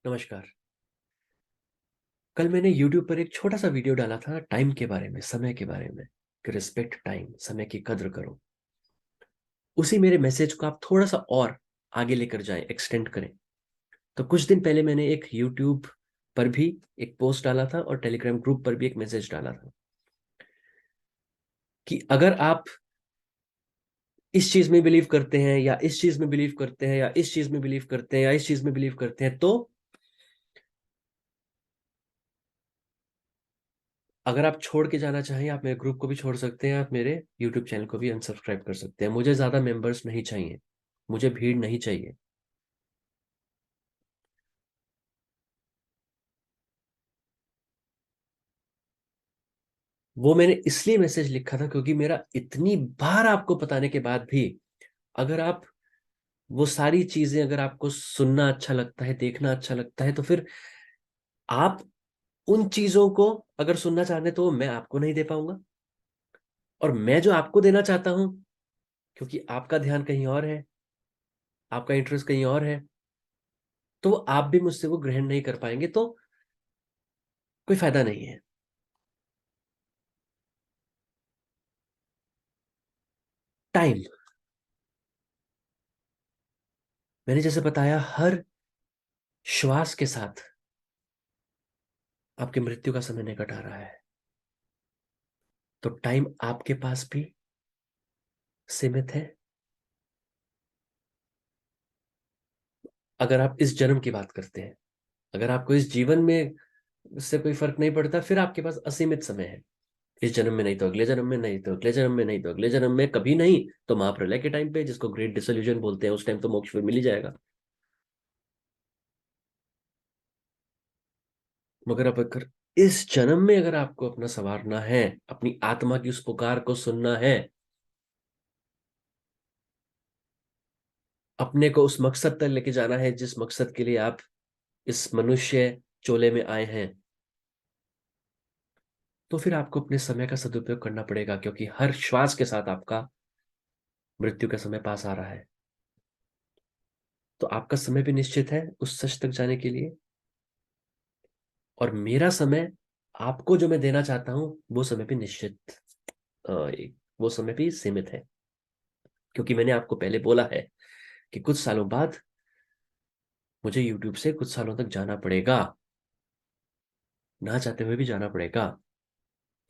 नमस्कार। कल मैंने YouTube पर एक छोटा सा वीडियो डाला था टाइम के बारे में, समय के बारे में, कि रिस्पेक्ट टाइम, समय की कद्र करो। उसी मेरे मैसेज को आप थोड़ा सा और आगे लेकर जाएं, एक्सटेंड करें। तो कुछ दिन पहले मैंने एक YouTube पर भी एक पोस्ट डाला था और टेलीग्राम ग्रुप पर भी एक मैसेज डाला था कि अगर आप इस चीज में बिलीव करते हैं या इस चीज में बिलीव करते हैं या इस चीज में बिलीव करते हैं या इस चीज में बिलीव करते हैं, तो अगर आप छोड़ के जाना चाहें, आप मेरे ग्रुप को भी छोड़ सकते हैं, आप मेरे यूट्यूब चैनल को भी अनसब्सक्राइब कर सकते हैं। मुझे ज्यादा मेंबर्स नहीं चाहिए, मुझे भीड़ नहीं चाहिए। वो मैंने इसलिए मैसेज लिखा था क्योंकि मेरा इतनी बार आपको बताने के बाद भी अगर आप वो सारी चीजें, अगर आपको सुनना अच्छा लगता है, देखना अच्छा लगता है, तो फिर आप उन चीजों को अगर सुनना चाहते हैं तो मैं आपको नहीं दे पाऊंगा। और मैं जो आपको देना चाहता हूं, क्योंकि आपका ध्यान कहीं और है, आपका इंटरेस्ट कहीं और है, तो आप भी मुझसे वो ग्रहण नहीं कर पाएंगे, तो कोई फायदा नहीं है। टाइम, मैंने जैसे बताया, हर श्वास के साथ आपकी मृत्यु का समय निकट आ रहा है। तो टाइम आपके पास भी सीमित है। अगर आप इस जन्म की बात करते हैं, अगर आपको इस जीवन में इससे कोई फर्क नहीं पड़ता, फिर आपके पास असीमित समय है। इस जन्म में नहीं तो अगले जन्म में, नहीं तो अगले जन्म में, नहीं तो अगले जन्म में, कभी नहीं तो महाप्रलय के टाइम पे, जिसको ग्रेट डिसोल्यूशन बोलते हैं, उस टाइम तो मोक्ष फिर मिल ही जाएगा। मगर अब अगर इस जन्म में अगर आपको अपना संवारना है, अपनी आत्मा की उस पुकार को सुनना है, अपने को उस मकसद तक लेके जाना है जिस मकसद के लिए आप इस मनुष्य चोले में आए हैं, तो फिर आपको अपने समय का सदुपयोग करना पड़ेगा, क्योंकि हर श्वास के साथ आपका मृत्यु का समय पास आ रहा है। तो आपका समय भी निश्चित है उस सच तक जाने के लिए, और मेरा समय आपको जो मैं देना चाहता हूं वो समय भी निश्चित, वो समय भी सीमित है। क्योंकि मैंने आपको पहले बोला है कि कुछ सालों बाद मुझे यूट्यूब से कुछ सालों तक जाना पड़ेगा, ना चाहते हुए भी जाना पड़ेगा,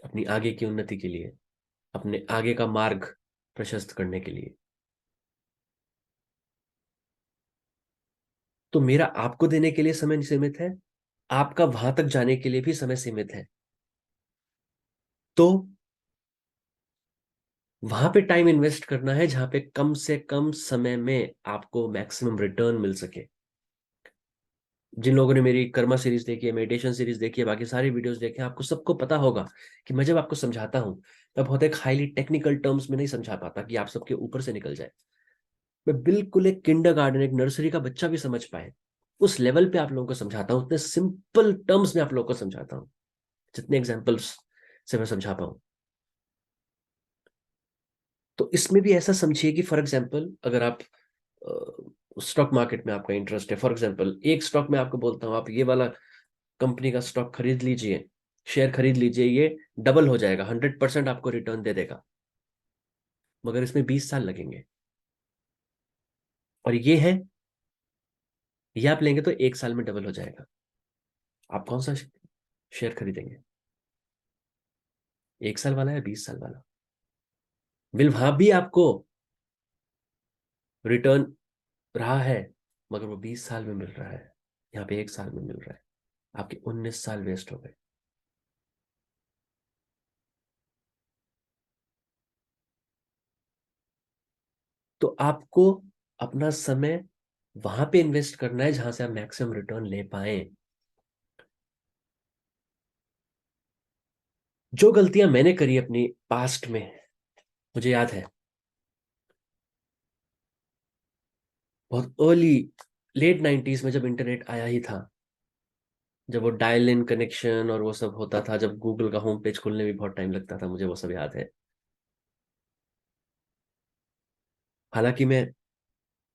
अपनी आगे की उन्नति के लिए, अपने आगे का मार्ग प्रशस्त करने के लिए। तो मेरा आपको देने के लिए समय सीमित है, आपका वहां तक जाने के लिए भी समय सीमित है। तो वहां पे टाइम इन्वेस्ट करना है जहां पे कम से कम समय में आपको मैक्सिमम रिटर्न मिल सके। जिन लोगों ने मेरी कर्मा सीरीज देखी है, मेडिटेशन सीरीज देखी है, बाकी सारी वीडियोस देखे हैं, आपको सबको पता होगा कि मैं जब आपको समझाता हूं, मैं बहुत एक हाईली टेक्निकल टर्म्स में नहीं समझा पाता कि आप सबके ऊपर से निकल जाए। मैं बिल्कुल एक किंडरगार्टन, एक नर्सरी का बच्चा भी समझ पाए उस लेवल पे आप लोगों को समझाता हूँ, उतने सिंपल टर्म्स में आप लोगों को समझाता हूँ, जितने एग्जाम्पल्स से मैं समझा पाऊँ। तो इसमें भी ऐसा समझिए कि फॉर एग्जाम्पल अगर आप स्टॉक मार्केट में आपका इंटरेस्ट है, फॉर एग्जाम्पल एक स्टॉक में आपको बोलता हूँ आप ये वाला कंपनी का स्टॉक खरीद लीजिए, शेयर खरीद लीजिए, ये डबल हो जाएगा, 100% आपको रिटर्न दे देगा, मगर इसमें 20 साल लगेंगे। और ये आप लेंगे तो 1 साल में डबल हो जाएगा। आप कौन सा शेयर खरीदेंगे, 1 साल वाला या 20 साल वाला? विल वहां भी आपको रिटर्न रहा है, मगर वो 20 साल में मिल रहा है, यहाँ पे 1 साल में मिल रहा है। आपके 19 साल वेस्ट हो गए। तो आपको अपना समय वहां पे इन्वेस्ट करना है जहां से आप मैक्सिमम रिटर्न ले पाए। जो गलतियां मैंने करी अपनी पास्ट में, मुझे याद है, बहुत अर्ली, लेट 90s में जब इंटरनेट आया ही था, जब वो डायल इन कनेक्शन और वो सब होता था, जब गूगल का होम पेज खुलने में बहुत टाइम लगता था, मुझे वो सब याद है। हालांकि मैं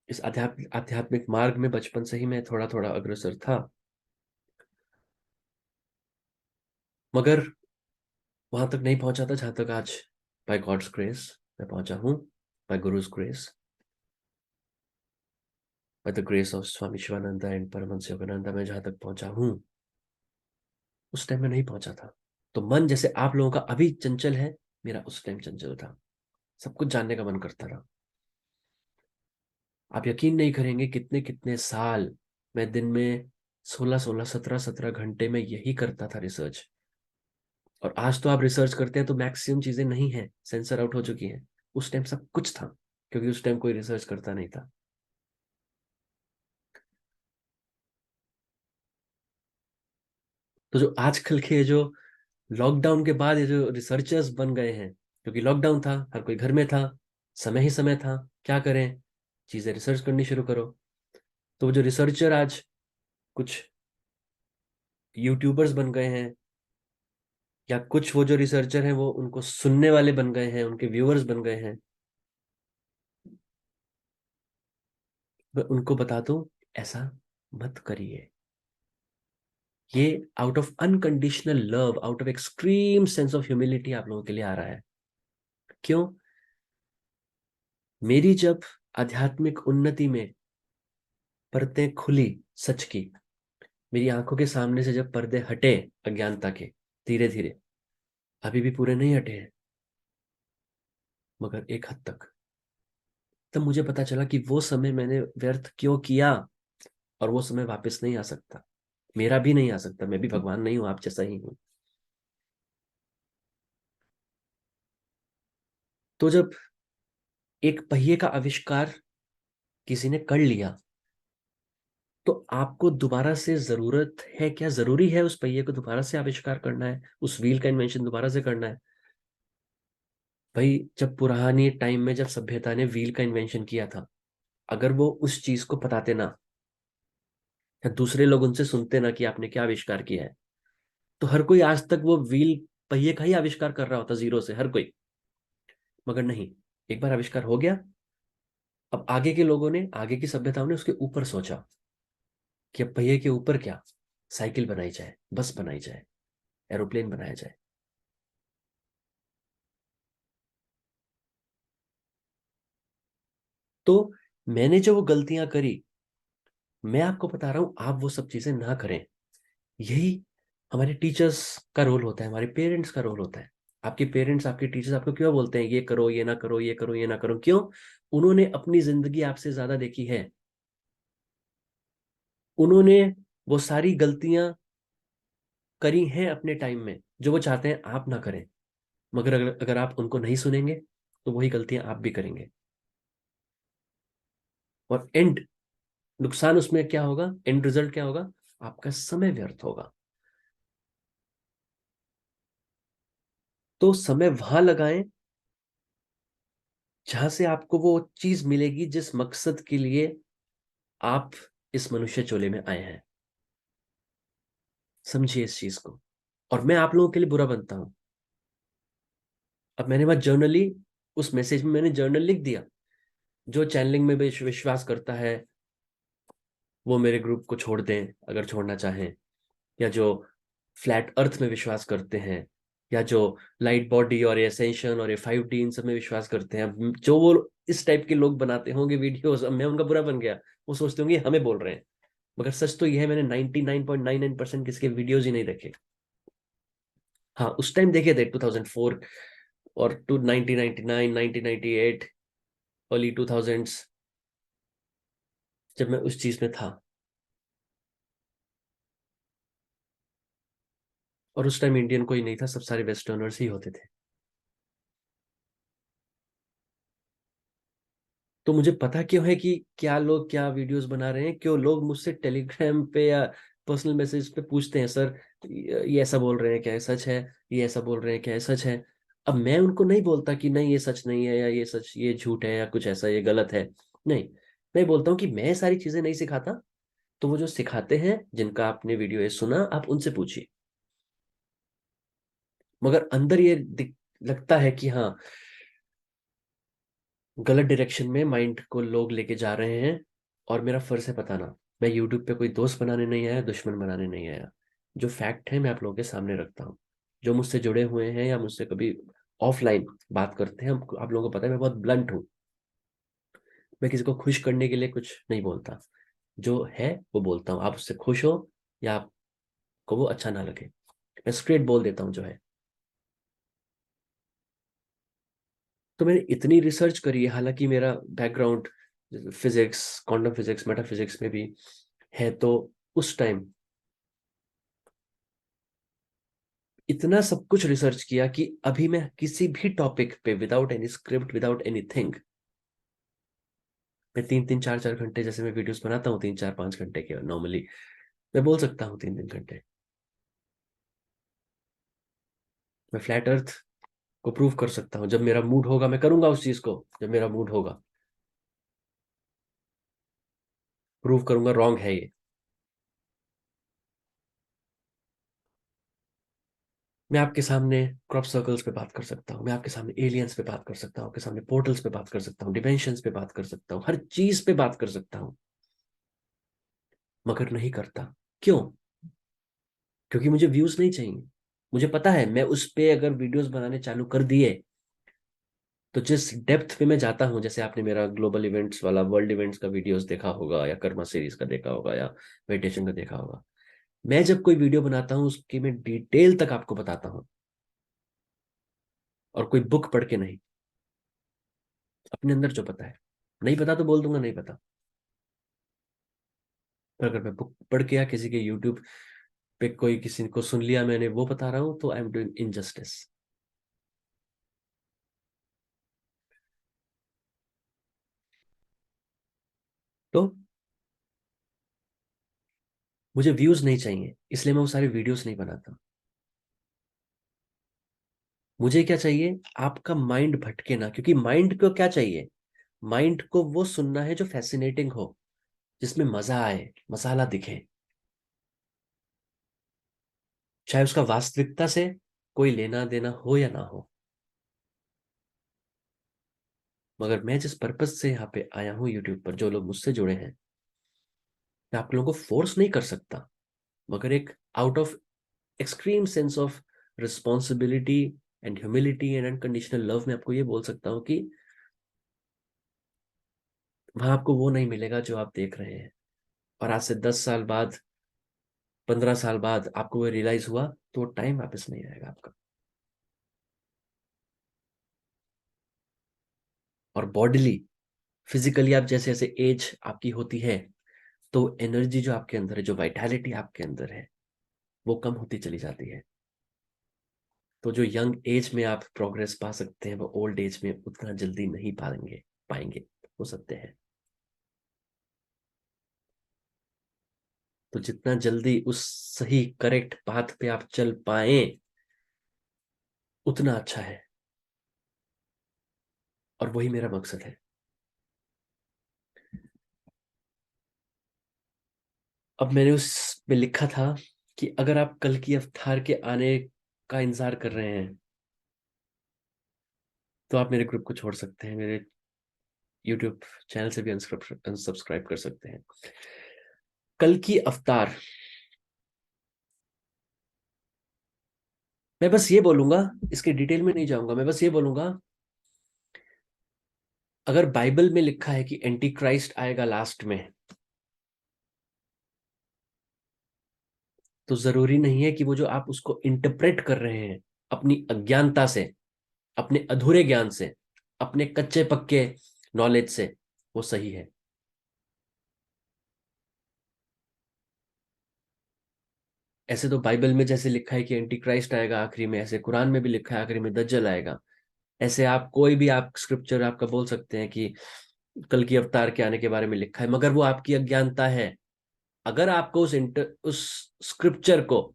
इस आध्यात्मिक मार्ग में बचपन से ही मैं थोड़ा थोड़ा अग्रसर था, मगर वहां तक नहीं पहुंचा था जहां तक आज बाय गॉड्स ग्रेस मैं पहुंचा हूं, by guru's grace, by the grace of Swami Shivananda and Paramahansa Yogananda मैं जहां तक पहुंचा हूं, उस टाइम में नहीं पहुंचा था। तो मन जैसे आप लोगों का अभी चंचल है, मेरा उस टाइम चंचल था। सब कुछ जानने का मन करता रहा। आप यकीन नहीं करेंगे कितने कितने साल मैं दिन में 16 16 17 17 घंटे में यही करता था रिसर्च। और आज तो आप रिसर्च करते हैं तो मैक्सिमम चीजें नहीं है, सेंसर आउट हो चुकी हैं। उस टाइम सब कुछ था, क्योंकि उस टाइम कोई रिसर्च करता नहीं था। तो जो आजकल के जो लॉकडाउन के बाद ये जो रिसर्चर्स बन गए हैं, क्योंकि लॉकडाउन था, हर कोई घर में था, समय ही समय था, क्या करें, चीजें रिसर्च करनी शुरू करो। तो वो जो रिसर्चर आज कुछ यूट्यूबर्स बन गए हैं, या कुछ वो जो रिसर्चर हैं वो उनको सुनने वाले बन गए हैं, उनके व्यूअर्स बन गए हैं। मैं उनको बता दूं, ऐसा मत करिए। ये out of unconditional love, out of extreme sense of humility आप लोगों के लिए आ रहा है। क्यों? मेरी जब आध्यात्मिक उन्नति में परतें खुली सच की, मेरी आंखों के सामने से जब पर्दे हटे अज्ञानता के, धीरे धीरे, अभी भी पूरे नहीं हटे हैं, मगर एक हद तक, तब मुझे पता चला कि वो समय मैंने व्यर्थ क्यों किया। और वो समय वापस नहीं आ सकता, मेरा भी नहीं आ सकता। मैं भी भगवान नहीं हूं, आप जैसा ही हूं। तो जब एक पहिए का आविष्कार किसी ने कर लिया, तो आपको दोबारा से जरूरत है क्या, जरूरी है उस पहिए को दोबारा से आविष्कार करना है, उस व्हील का इन्वेंशन दोबारा से करना है? भाई, जब पुरानी टाइम में जब सभ्यता ने व्हील का इन्वेंशन किया था, अगर वो उस चीज को बताते ना, या दूसरे लोग उनसे सुनते ना कि आपने क्या आविष्कार किया है, तो हर कोई आज तक वो व्हील, पहिए का ही आविष्कार कर रहा होता जीरो से, हर कोई। मगर नहीं, एक बार आविष्कार हो गया, अब आगे के लोगों ने, आगे की सभ्यताओं ने उसके ऊपर सोचा कि अब पहिए के ऊपर क्या, साइकिल बनाई जाए, बस बनाई जाए, एरोप्लेन बनाया जाए। तो मैंने जो वो गलतियां करी, मैं आपको बता रहा हूं, आप वो सब चीजें ना करें। यही हमारे टीचर्स का रोल होता है, हमारे पेरेंट्स का रोल होता है। आपके पेरेंट्स, आपके टीचर्स आपको क्यों बोलते हैं ये करो, ये ना करो, ये करो, ये ना करो? क्यों? उन्होंने अपनी जिंदगी आपसे ज्यादा देखी है। उन्होंने वो सारी गलतियां करी हैं अपने टाइम में, जो वो चाहते हैं आप ना करें। मगर अगर आप उनको नहीं सुनेंगे, तो वही गलतियां आप भी करेंगे। और एंड नुकसान उसमें क्या होगा, एंड रिजल्ट क्या होगा? आपका समय व्यर्थ होगा। तो समय वहां लगाएं जहां से आपको वो चीज मिलेगी जिस मकसद के लिए आप इस मनुष्य चोले में आए हैं। समझिए इस चीज को। और मैं आप लोगों के लिए बुरा बनता हूं। अब मैंने वहां जर्नली, उस मैसेज में मैंने जर्नल लिख दिया, जो चैनलिंग में विश्वास करता है वो मेरे ग्रुप को छोड़ दें अगर छोड़ना चाहें, या जो फ्लैट अर्थ में विश्वास करते हैं, या जो लाइट बॉडी और एसेंशन और 5D इन सब में विश्वास करते हैं, जो वो इस टाइप के लोग बनाते होंगे वीडियोस, अब मैं उनका बुरा बन गया। वो सोचते होंगे हमें बोल रहे हैं। मगर सच तो यह है, मैंने 99.99% किसके वीडियोज ही नहीं देखे। हाँ, उस टाइम देखे थे 2004 और टू 1999 1998, अर्ली 2000s, जब मैं उस चीज में था। और उस टाइम इंडियन कोई नहीं था, सब सारे वेस्टर्नर्स ही होते थे। तो मुझे पता क्यों है कि क्या लोग क्या वीडियोस बना रहे हैं, क्यों लोग मुझसे टेलीग्राम पे या पर्सनल मैसेज पे पूछते हैं, सर ये ऐसा बोल रहे हैं क्या, ये सच है? ये ऐसा बोल रहे हैं क्या, ये सच है? अब मैं उनको नहीं बोलता कि नहीं ये सच नहीं है, या ये सच, ये झूठ है, या कुछ ऐसा, ये गलत है। नहीं, मैं बोलता हूँ कि मैं सारी चीजें नहीं सिखाता। तो वो जो सिखाते हैं, जिनका आपने वीडियो ये सुना, आप उनसे पूछिए। मगर अंदर ये लगता है कि हाँ, गलत डायरेक्शन में माइंड को लोग लेके जा रहे हैं। और मेरा फर्ज है बताना। मैं यूट्यूब पे कोई दोस्त बनाने नहीं आया, दुश्मन बनाने नहीं आया। जो फैक्ट है मैं आप लोगों के सामने रखता हूँ। जो मुझसे जुड़े हुए हैं या मुझसे कभी ऑफलाइन बात करते हैं, हम आप लोगों को पता है मैं बहुत ब्लंट हूँ। मैं किसी को खुश करने के लिए कुछ नहीं बोलता, जो है वो बोलता हूँ। आप उससे खुश हो या आपको वो अच्छा ना लगे, मैं स्ट्रेट बोल देता हूँ जो है। तो मैंने इतनी रिसर्च करी है, हालांकि मेरा background physics, quantum physics, metaphysics में भी है, तो उस टाइम इतना सब कुछ रिसर्च किया कि अभी मैं किसी भी टॉपिक पे without any script, without anything, मैं 3-3 4-4 घंटे, जैसे मैं वीडियोस बनाता हूँ 3-4-5 घंटे के नॉर्मली, मैं बोल सकता हूँ 3-3 घंटे। मैं फ्लैट अर्थ को प्रूव कर सकता हूँ। जब मेरा मूड होगा मैं करूंगा उस चीज को, जब मेरा मूड होगा प्रूव करूंगा रॉन्ग है ये। मैं आपके सामने क्रॉप सर्कल्स पे बात कर सकता हूँ, मैं आपके सामने एलियंस पे बात कर सकता हूँ, आपके सामने पोर्टल्स पे बात कर सकता हूँ, डिमेंशंस पे बात कर सकता हूँ, हर चीज पे बात कर सकता हूँ, मगर नहीं करता। क्यों? क्योंकि मुझे व्यूज नहीं चाहिए। मुझे पता है मैं उस पे अगर वीडियोस बनाने चालू कर दिए तो जिस डेप्थ पे मैं जाता हूँ, जैसे आपने मेरा ग्लोबल इवेंट्स वाला, वर्ल्ड इवेंट्स का वीडियोस देखा होगा, या कर्मा सीरीज का देखा होगा, या मेडिटेशन का देखा होगा, मैं जब कोई वीडियो बनाता हूँ उसकी मैं डिटेल तक आपको बताता हूँ, और कोई बुक पढ़ के नहीं, अपने अंदर जो पता है। नहीं पता तो बोल दूंगा नहीं पता, पर अगर मैं बुक पढ़ के या किसी के यूट्यूब पे कोई किसी को सुन लिया मैंने वो बता रहा हूँ, तो आई एम डूइंग इनजस्टिस। तो मुझे व्यूज नहीं चाहिए, इसलिए मैं वो सारे वीडियोस नहीं बनाता। मुझे क्या चाहिए? आपका माइंड भटके ना, क्योंकि माइंड को क्या चाहिए? माइंड को वो सुनना है जो फैसिनेटिंग हो, जिसमें मजा आए, मसाला दिखे, चाहे उसका वास्तविकता से कोई लेना देना हो या ना हो। मगर मैं जिस पर्पज से यहाँ पे आया हूँ यूट्यूब पर, जो लोग मुझसे जुड़े हैं, मैं आप लोगों को फोर्स नहीं कर सकता, मगर एक out of extreme sense of responsibility and humility and unconditional love, मैं आपको ये बोल सकता हूँ कि वहां आपको वो नहीं मिलेगा जो आप देख रहे हैं। और आज से 10 साल बाद, 15 साल बाद आपको वो रियलाइज हुआ, तो वो टाइम वापस नहीं आएगा आपका। और बॉडीली, फिजिकली आप जैसे जैसे एज आपकी होती है, तो एनर्जी जो आपके अंदर है, जो वाइटैलिटी आपके अंदर है, वो कम होती चली जाती है। तो जो यंग एज में आप प्रोग्रेस पा सकते हैं, वो ओल्ड एज में उतना जल्दी नहीं पाएंगे। पाएंगे, हो सकते हैं। तो जितना जल्दी उस सही करेक्ट पाथ पे आप चल पाए, उतना अच्छा है। और वही मेरा मकसद है। अब मैंने उस में लिखा था कि अगर आप कल की अवतार के आने का इंतजार कर रहे हैं, तो आप मेरे ग्रुप को छोड़ सकते हैं, मेरे यूट्यूब चैनल से भी अनसब्सक्राइब कर सकते हैं। कल की अवतार, मैं बस ये बोलूंगा, इसके डिटेल में नहीं जाऊंगा, मैं बस ये बोलूंगा, अगर बाइबल में लिखा है कि एंटी क्राइस्ट आएगा लास्ट में, तो जरूरी नहीं है कि वो जो आप उसको इंटरप्रेट कर रहे हैं अपनी अज्ञानता से, अपने अधूरे ज्ञान से, अपने कच्चे पक्के नॉलेज से, वो सही है। ऐसे तो बाइबल में जैसे लिखा है कि एंटी क्राइस्ट आएगा आखिरी में, ऐसे कुरान में भी लिखा है आखिरी में दज्जल आएगा। ऐसे आप कोई भी आप स्क्रिप्चर आपका बोल सकते हैं कि कल की अवतार के आने के बारे में लिखा है, मगर वो आपकी अज्ञानता है। अगर आपको उस स्क्रिप्चर को,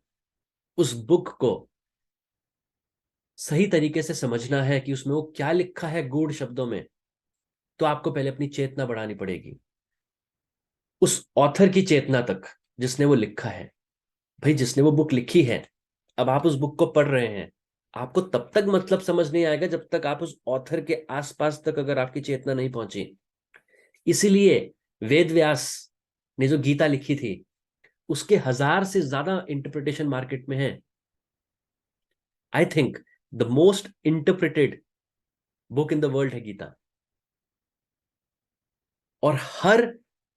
उस बुक को सही तरीके से समझना है कि उसमें वो क्या लिखा है गूढ़ शब्दों में, तो आपको पहले अपनी चेतना बढ़ानी पड़ेगी उस ऑथर की चेतना तक, जिसने वो लिखा है। भाई जिसने वो बुक लिखी है, अब आप उस बुक को पढ़ रहे हैं, आपको तब तक मतलब समझ नहीं आएगा जब तक आप उस ऑथर के आसपास तक अगर आपकी चेतना नहीं पहुंची। इसीलिए वेद व्यास ने जो गीता लिखी थी, उसके 1000 से ज्यादा इंटरप्रिटेशन मार्केट में है। I think the most interpreted book in the world है गीता। और हर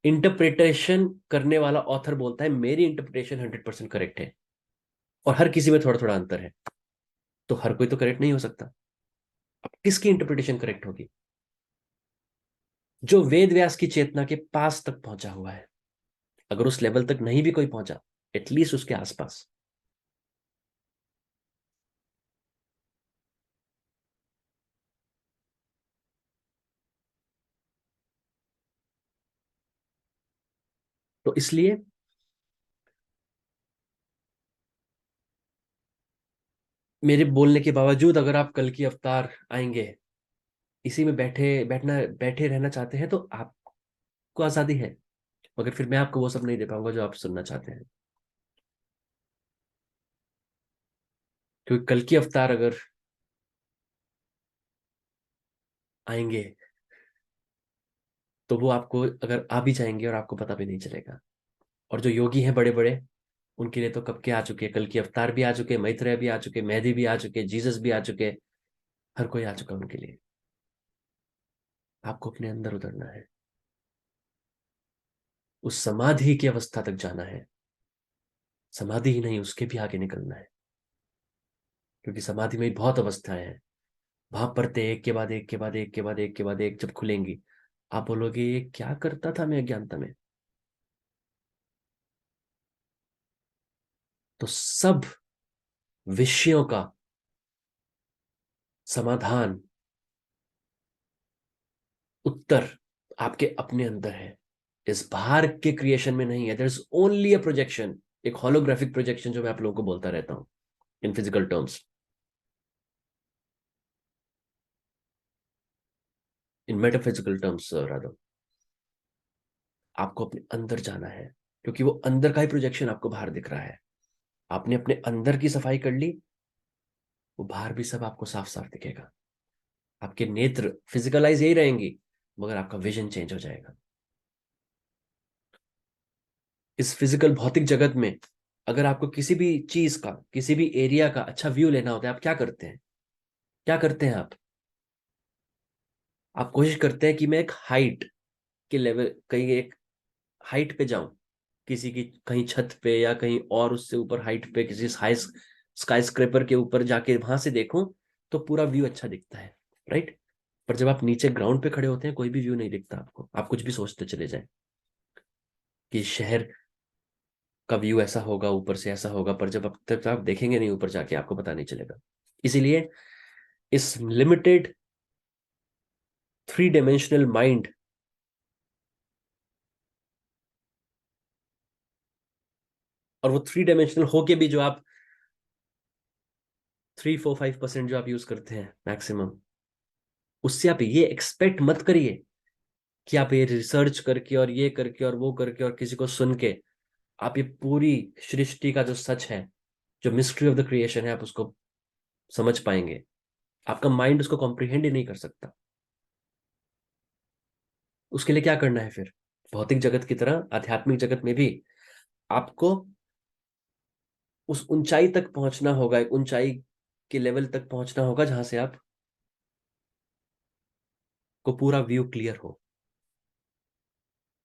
इंटरप्रिटेशन करने वाला ऑथर बोलता है मेरी इंटरप्रिटेशन 100% करेक्ट है, और हर किसी में थोड़ा थोड़ा अंतर है। तो हर कोई तो करेक्ट नहीं हो सकता। अब किसकी इंटरप्रिटेशन करेक्ट होगी? जो वेद व्यास की चेतना के पास तक पहुंचा हुआ है। अगर उस लेवल तक नहीं भी कोई पहुंचा, एटलीस्ट उसके आसपास। तो इसलिए मेरे बोलने के बावजूद अगर आप कल की अवतार आएंगे, इसी में बैठे रहना चाहते हैं, तो आपको आजादी है। मगर फिर मैं आपको वो सब नहीं दे पाऊंगा जो आप सुनना चाहते हैं। क्योंकि कल की अवतार अगर आएंगे, तो वो आपको अगर आ भी जाएंगे और आपको पता भी नहीं चलेगा। और जो योगी हैं बड़े बड़े, उनके लिए तो कब के आ चुके हैं, कल की अवतार भी आ चुके, मैत्रेय भी आ चुके, मेहदी भी आ चुके, जीसस भी आ चुके। हर कोई आ चुका उनके लिए। आपको अपने अंदर उतरना है, उस समाधि की अवस्था तक जाना है। समाधि ही नहीं, उसके भी आगे निकलना है। क्योंकि समाधि में बहुत अवस्थाएं हैं। वहां परतें एक के बाद एक के बाद एक के बाद एक के बाद एक जब खुलेंगी, आप बोलोगे ये क्या करता था मैं अज्ञानता में। तो सब विषयों का समाधान, उत्तर आपके अपने अंदर है। इस बाहर के क्रिएशन में नहीं है। There is only a projection, एक होलोग्राफिक प्रोजेक्शन, जो मैं आप लोगों को बोलता रहता हूं in physical terms, in metaphysical terms rather. आपको अपने अंदर जाना है, क्योंकि वो अंदर का ही प्रोजेक्शन आपको बाहर दिख रहा है। आपने अपने अंदर की सफाई कर ली, वो बाहर भी सब आपको साफ साफ दिखेगा। आपके नेत्र फिजिकलाइज यही रहेंगी, मगर आपका विजन चेंज हो जाएगा। इस फिजिकल भौतिक जगत में अगर आपको किसी भी चीज का, किसी भी एरिया का अच्छा व्यू लेना होता है, आप क्या करते हैं? क्या करते हैं आप कोशिश करते हैं कि मैं एक हाइट के लेवल, कहीं एक हाइट पे जाऊं, किसी की कहीं छत पे या कहीं और उससे ऊपर हाइट पे, किसी हाई स्काई स्क्रेपर के ऊपर जाके वहां से देखूं, तो पूरा व्यू अच्छा दिखता है, राइट? पर जब आप नीचे ग्राउंड पे खड़े होते हैं, कोई भी व्यू नहीं दिखता आपको। आप कुछ भी सोचते चले जाएं कि शहर का व्यू ऐसा होगा, ऊपर से ऐसा होगा, पर जब अब तक आप देखेंगे नहीं ऊपर जाके, आपको पता नहीं चलेगा। इसीलिए इस लिमिटेड 3 डायमेंशनल माइंड, और वो 3 डायमेंशनल होके भी जो आप 3 4 5% जो आप यूज करते हैं मैक्सिमम, उससे आप ये एक्सपेक्ट मत करिए कि आप ये रिसर्च करके और ये करके और वो करके और किसी को सुन के आप ये पूरी सृष्टि का जो सच है, जो मिस्ट्री ऑफ द क्रिएशन है, आप उसको समझ पाएंगे। आपका माइंड उसको कॉम्प्रिहेंड ही नहीं कर सकता। उसके लिए क्या करना है फिर? भौतिक जगत की तरह आध्यात्मिक जगत में भी आपको उस ऊंचाई तक पहुंचना होगा, एक ऊंचाई के लेवल तक पहुंचना होगा जहां से आप को पूरा व्यू क्लियर हो।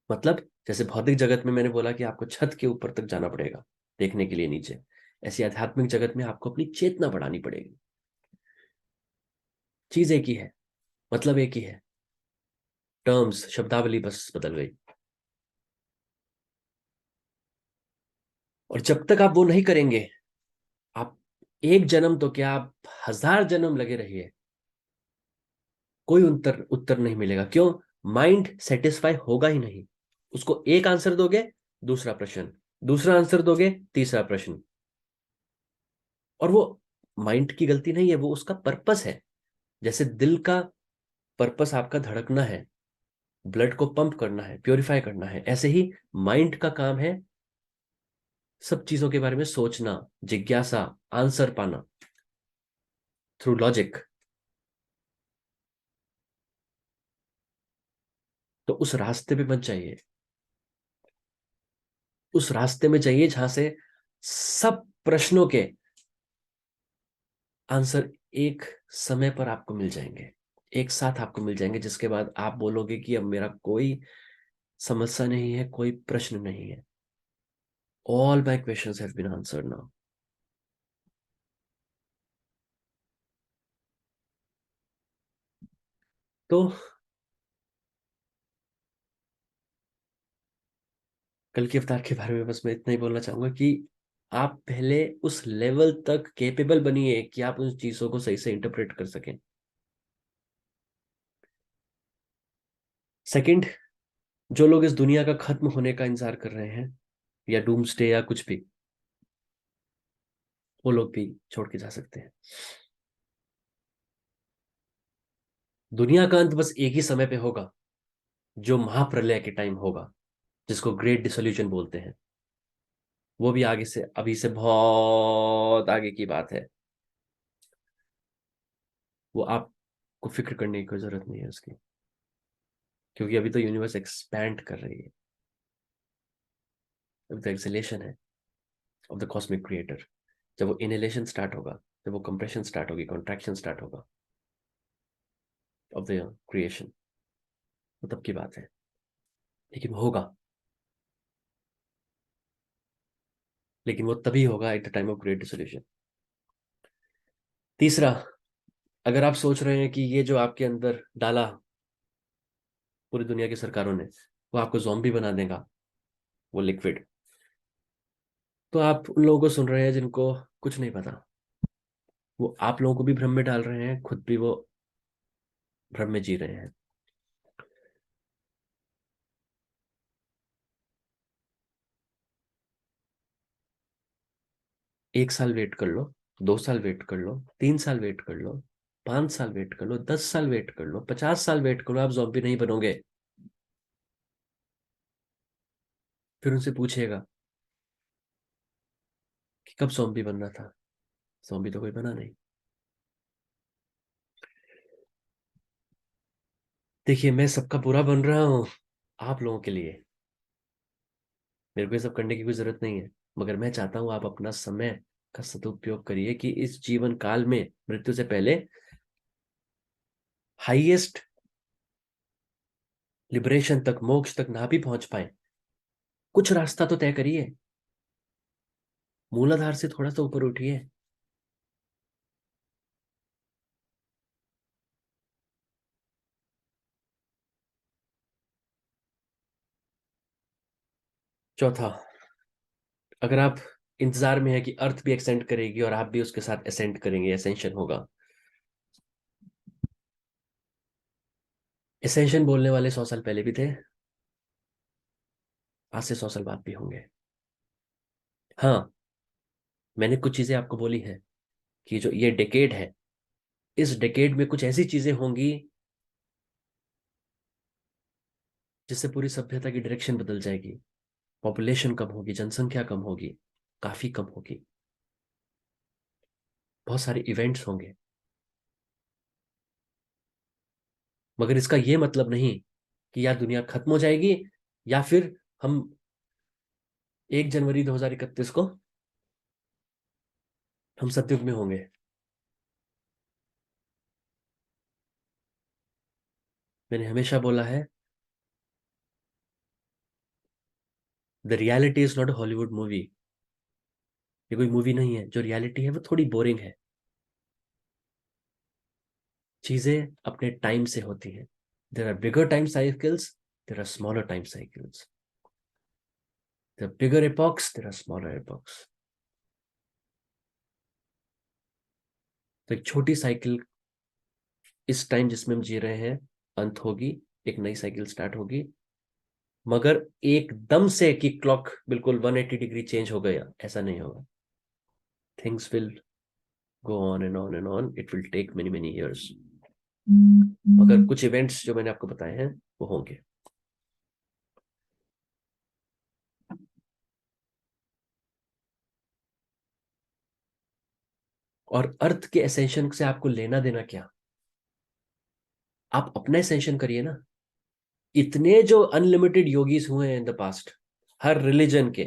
मतलब जैसे भौतिक जगत में मैंने बोला कि आपको छत के ऊपर तक जाना पड़ेगा देखने के लिए नीचे, ऐसी आध्यात्मिक जगत में आपको अपनी चेतना बढ़ानी पड़ेगी। चीज एक ही है, मतलब एक ही है, टर्म्स शब्दावली बस बदल गई। और जब तक आप वो नहीं करेंगे, आप एक जन्म तो क्या, आप 1000 जन्म लगे रहिए, कोई उत्तर उत्तर नहीं मिलेगा। क्यों? माइंड सेटिस्फाई होगा ही नहीं। उसको एक आंसर दोगे, दूसरा प्रश्न, दूसरा आंसर दोगे, तीसरा प्रश्न। और वो माइंड की गलती नहीं है, वो उसका पर्पस है। जैसे दिल का पर्पस आपका धड़कना है, ब्लड को पंप करना है, प्योरीफाई करना है, ऐसे ही माइंड का काम है सब चीजों के बारे में सोचना, जिज्ञासा, आंसर पाना थ्रू लॉजिक। तो उस रास्ते पे मत जाइए, उस रास्ते में जाइए जहां से सब प्रश्नों के आंसर एक समय पर आपको मिल जाएंगे, एक साथ आपको मिल जाएंगे, जिसके बाद आप बोलोगे कि अब मेरा कोई समस्या नहीं है, कोई प्रश्न नहीं है। All my questions have been answered now. तो कल के अवतार के बारे में बस मैं इतना ही बोलना चाहूंगा कि आप पहले उस लेवल तक कैपेबल बनिए कि आप उन चीजों को सही से इंटरप्रेट कर सकें। सेकंड, जो लोग इस दुनिया का खत्म होने का इंतजार कर रहे हैं, या डूम्सडे या कुछ भी, वो लोग भी छोड़ के जा सकते हैं। दुनिया का अंत बस एक ही समय पे होगा, जो महाप्रलय के टाइम होगा, जिसको ग्रेट डिसोल्यूशन बोलते हैं। वो भी आगे से, अभी से बहुत आगे की बात है। वो आपको फिक्र करने की कोई जरूरत नहीं है उसकी, क्योंकि अभी तो यूनिवर्स एक्सपैंड कर रही है। अभी तो एक्सेलेशन है ऑफ द कॉस्मिक क्रिएटर। जब वो इनहेलेशन स्टार्ट होगा, जब वो कंप्रेशन स्टार्ट होगी, कॉन्ट्रैक्शन स्टार्ट होगा ऑफ द क्रिएशन, वो तब की बात है। लेकिन वो होगा, लेकिन वो तभी होगा at the time of great dissolution. तीसरा, अगर आप सोच रहे हैं कि ये जो आपके अंदर डाला पूरी दुनिया की सरकारों ने, वो आपको जॉम्बी बना देगा, वो लिक्विड, तो आप उन लोगों को सुन रहे हैं जिनको कुछ नहीं पता। वो आप लोगों को भी भ्रम में डाल रहे हैं, खुद भी वो भ्रम में जी रहे हैं। 1 साल वेट कर लो, 2 साल वेट कर लो, 3 साल वेट कर लो, 5 साल वेट कर लो, 10 साल वेट कर लो, 50 साल वेट कर लो, आप जॉम्बी नहीं बनोगे। फिर उनसे पूछिएगा कि कब जॉम्बी बनना था, जॉम्बी तो कोई बना नहीं। देखिए, मैं सबका बुरा बन रहा हूँ आप लोगों के लिए, मेरे को ये सब करने की कोई जरूरत नहीं है। मगर मैं चाहता हूँ आप अपना समय का सदुपयोग करिए कि इस जीवन काल में मृत्यु से पहले हाईएस्ट लिबरेशन तक, मोक्ष तक ना भी पहुंच पाए, कुछ रास्ता तो तय करिए। मूलाधार से थोड़ा सा ऊपर उठिए। चौथा, अगर आप इंतजार में है कि अर्थ भी एक्सेंड करेगी और आप भी उसके साथ असेंड करेंगे, असेंशन होगा। असेंशन बोलने वाले 100 साल पहले भी थे, आज से 100 साल बाद भी होंगे। हाँ, मैंने कुछ चीजें आपको बोली हैं कि जो ये डेकेड है, इस डेकेड में कुछ ऐसी चीजें होंगी जिससे पूरी सभ्यता की डायरेक्शन बदल जाएगी। पॉपुलेशन कम होगी, जनसंख्या कम होगी, काफी कम होगी, बहुत सारे इवेंट्स होंगे। मगर इसका यह मतलब नहीं कि या दुनिया खत्म हो जाएगी, या फिर हम 1 जनवरी 2031 को हम सतयुग में होंगे। मैंने हमेशा बोला है, the reality is not a Hollywood movie. ये कोई मूवी नहीं है, जो रियलिटी है वो थोड़ी बोरिंग है। चीजें अपने टाइम से होती हैं। There are bigger time cycles, there are smaller time cycles, there are bigger epochs, there are smaller epochs. तो एक छोटी साइकिल, इस टाइम जिसमें हम जी रहे हैं, अंत होगी, एक नई साइकिल स्टार्ट होगी। मगर एकदम से कि क्लॉक बिल्कुल 180 डिग्री चेंज हो गया, ऐसा नहीं होगा। Things will go on and on and on, it will take many many years. मगर कुछ इवेंट्स जो मैंने आपको बताए हैं वो होंगे। और अर्थ के एसेंशन से आपको लेना देना क्या? आप अपना एसेंशन करिए ना। इतने जो अनलिमिटेड योगीज हुए हैं in the past, her religion के,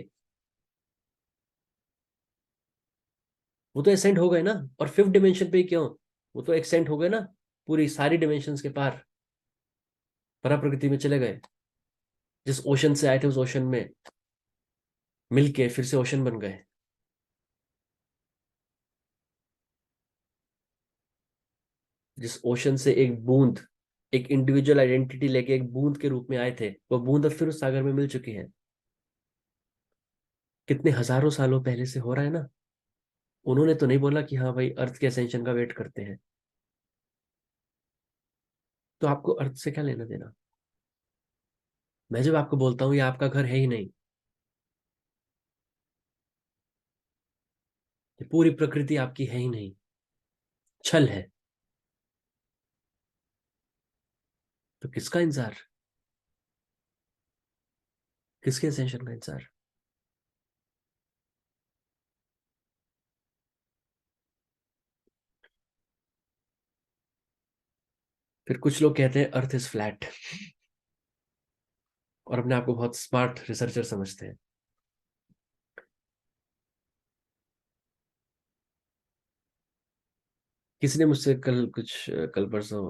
वो तो एक्सटेंड हो गए ना। और फिफ्थ डिमेंशन पे ही क्यों, वो तो एक्सटेंड हो गए ना पूरी सारी डिमेंशंस के पार, परा प्रकृति में चले गए। जिस ओशन से आए थे उस ओशन में मिल के फिर से ओशन बन गए। जिस ओशन से एक बूंद, एक इंडिविजुअल आइडेंटिटी लेके एक बूंद के रूप में आए थे, वो बूंद अब फिर उस सागर में मिल चुकी है। कितने हजारों सालों पहले से हो रहा है ना। उन्होंने तो नहीं बोला कि हाँ भाई अर्थ के असेंशन का वेट करते हैं। तो आपको अर्थ से क्या लेना देना। मैं जब आपको बोलता हूँ ये आपका घर है ही नहीं, ये पूरी प्रकृति आपकी है ही नहीं, छल है, तो किसका इंतजार, किसके असेंशन का इंतजार। फिर कुछ लोग कहते हैं अर्थ इज फ्लैट, और अपने आप को बहुत स्मार्ट रिसर्चर समझते हैं। किसी ने मुझसे कल परसों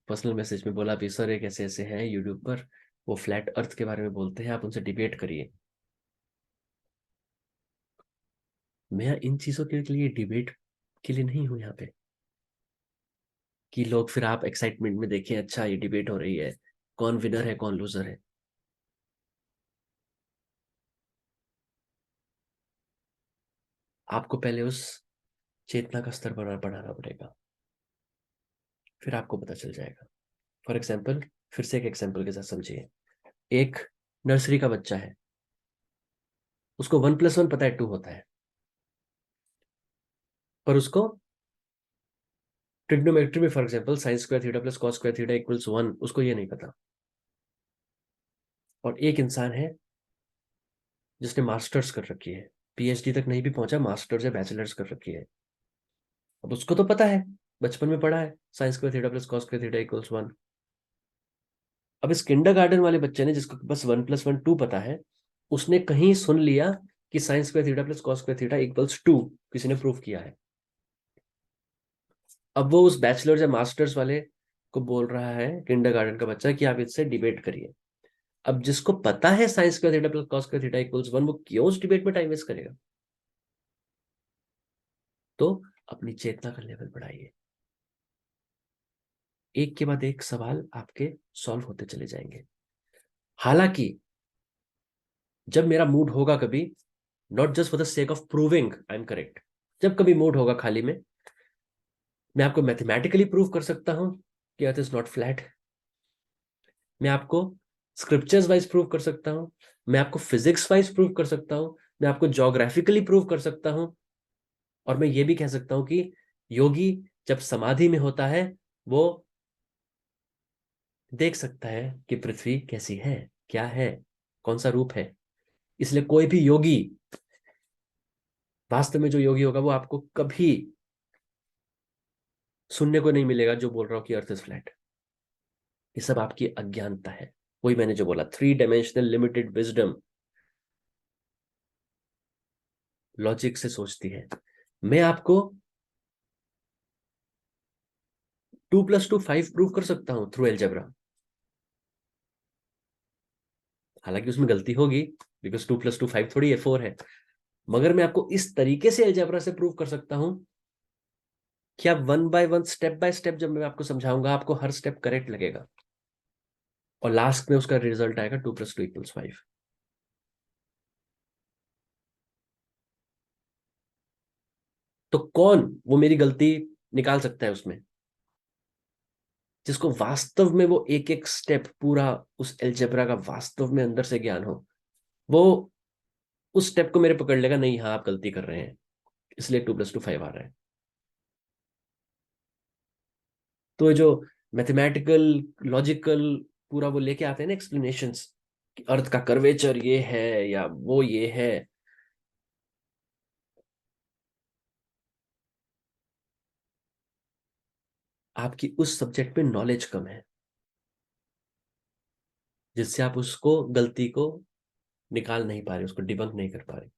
पर्सनल मैसेज में बोला भी सर एक ऐसे ऐसे हैं यूट्यूब पर, वो फ्लैट अर्थ के बारे में बोलते हैं, आप उनसे डिबेट करिए। मैं इन चीजों के लिए डिबेट के लिए नहीं हूं यहाँ पे, कि लोग फिर आप एक्साइटमेंट में देखें अच्छा ये डिबेट हो रही है, कौन विनर है कौन लूजर है। आपको पहले उस चेतना का स्तर बढ़ाना पड़ेगा, फिर आपको पता चल जाएगा। फॉर एग्जाम्पल, फिर से एक एग्जाम्पल के साथ समझिए। एक नर्सरी का बच्चा है, उसको 1+1 पता है 2 होता है, पर उसको ट्रिग्नोमेट्री में for example sine square theta plus cos square theta equals 1, उसको ये नहीं पता। और एक इंसान है जिसने मास्टर्स कर रखी है, पीएचडी तक नहीं भी पहुंचा, मास्टर्स या बैचलर्स कर रखी है, अब उसको तो पता है, बचपन में पढ़ा है sine square theta plus cos square theta equals 1। अब इस किंडरगार्टन वाले बच्चे ने जिसको बस 1+1 2 पता है, उसने कहीं सुन लिया कि sine square theta plus cos square theta equals 2, किसी ने प्रूव किया है। अब वो उस बैचलर्स या मास्टर्स वाले को बोल रहा है किंडरगार्टन का बच्चा कि आप इससे डिबेट करिए। अब जिसको पता है साइंस का थीटा प्लस कॉस का थीटा इक्वल्स 1, वो क्यों उस डिबेट में टाइम वेस्ट करेगा। तो अपनी चेतना का लेवल बढ़ाइए, एक के बाद एक सवाल आपके सॉल्व होते चले जाएंगे। हालांकि जब मेरा मूड होगा कभी, not just for the sake of proving I am correct, जब कभी मूड होगा खाली में, मैं आपको मैथमेटिकली प्रूव कर सकता हूं कि अर्थ इज नॉट फ्लैट। मैं आपको स्क्रिप्चर्स वाइज प्रूव कर सकता हूं, मैं आपको फिजिक्स वाइज प्रूव कर सकता हूं, मैं आपको जोग्राफिकली प्रूव कर सकता हूं। और मैं ये भी कह सकता हूं कि योगी जब समाधि में होता है, वो देख सकता है कि पृथ्वी कैसी है, क्या है, कौन सा रूप है। इसलिए कोई भी योगी, वास्तव में जो योगी होगा, वो आपको कभी सुनने को नहीं मिलेगा जो बोल रहा हो कि अर्थ इज फ्लैट। ये सब आपकी अज्ञानता है। वही मैंने जो बोला, 3 डायमेंशनल लिमिटेड विजडम लॉजिक से सोचती है। मैं आपको 2+2 5 प्रूव कर सकता हूं थ्रू एल्जेब्रा, हालांकि उसमें गलती होगी, बिकॉज 2+2 5 थोड़ी है, 4 है। मगर मैं आपको इस तरीके से एल्जेब्रा से प्रूव कर सकता हूं कि आप 1 बाय 1 स्टेप बाय स्टेप जब मैं आपको समझाऊंगा, आपको हर स्टेप करेक्ट लगेगा, और लास्ट में उसका रिजल्ट आएगा 2+2 = 5। तो कौन वो मेरी गलती निकाल सकता है उसमें, जिसको वास्तव में वो एक एक स्टेप पूरा उस एल्जेब्रा का वास्तव में अंदर से ज्ञान हो, वो उस स्टेप को मेरे पकड़ लेगा, नहीं हाँ आप गलती कर रहे हैं, इसलिए 2+2 5 आ रहा है। तो ये जो मैथमेटिकल लॉजिकल पूरा वो लेके आते हैं ना एक्सप्लेनेशंस, कि अर्थ का कर्वेचर ये है या वो ये है, आपकी उस सब्जेक्ट में नॉलेज कम है, जिससे आप उसको गलती को निकाल नहीं पा रहे, उसको डिबंक नहीं कर पा रहे।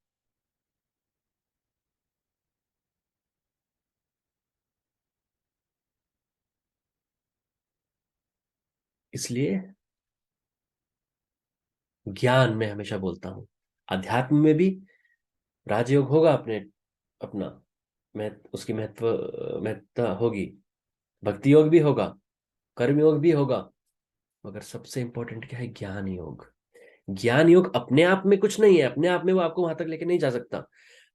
इसलिए ज्ञान मैं हमेशा बोलता हूं, अध्यात्म में भी राजयोग होगा अपने अपना, उसकी महत्वता होगी, भक्ति योग भी होगा, कर्म योग भी होगा, मगर सबसे इंपॉर्टेंट क्या है? ज्ञान योग। ज्ञान योग अपने आप में कुछ नहीं है, अपने आप में वो आपको वहां तक लेके नहीं जा सकता,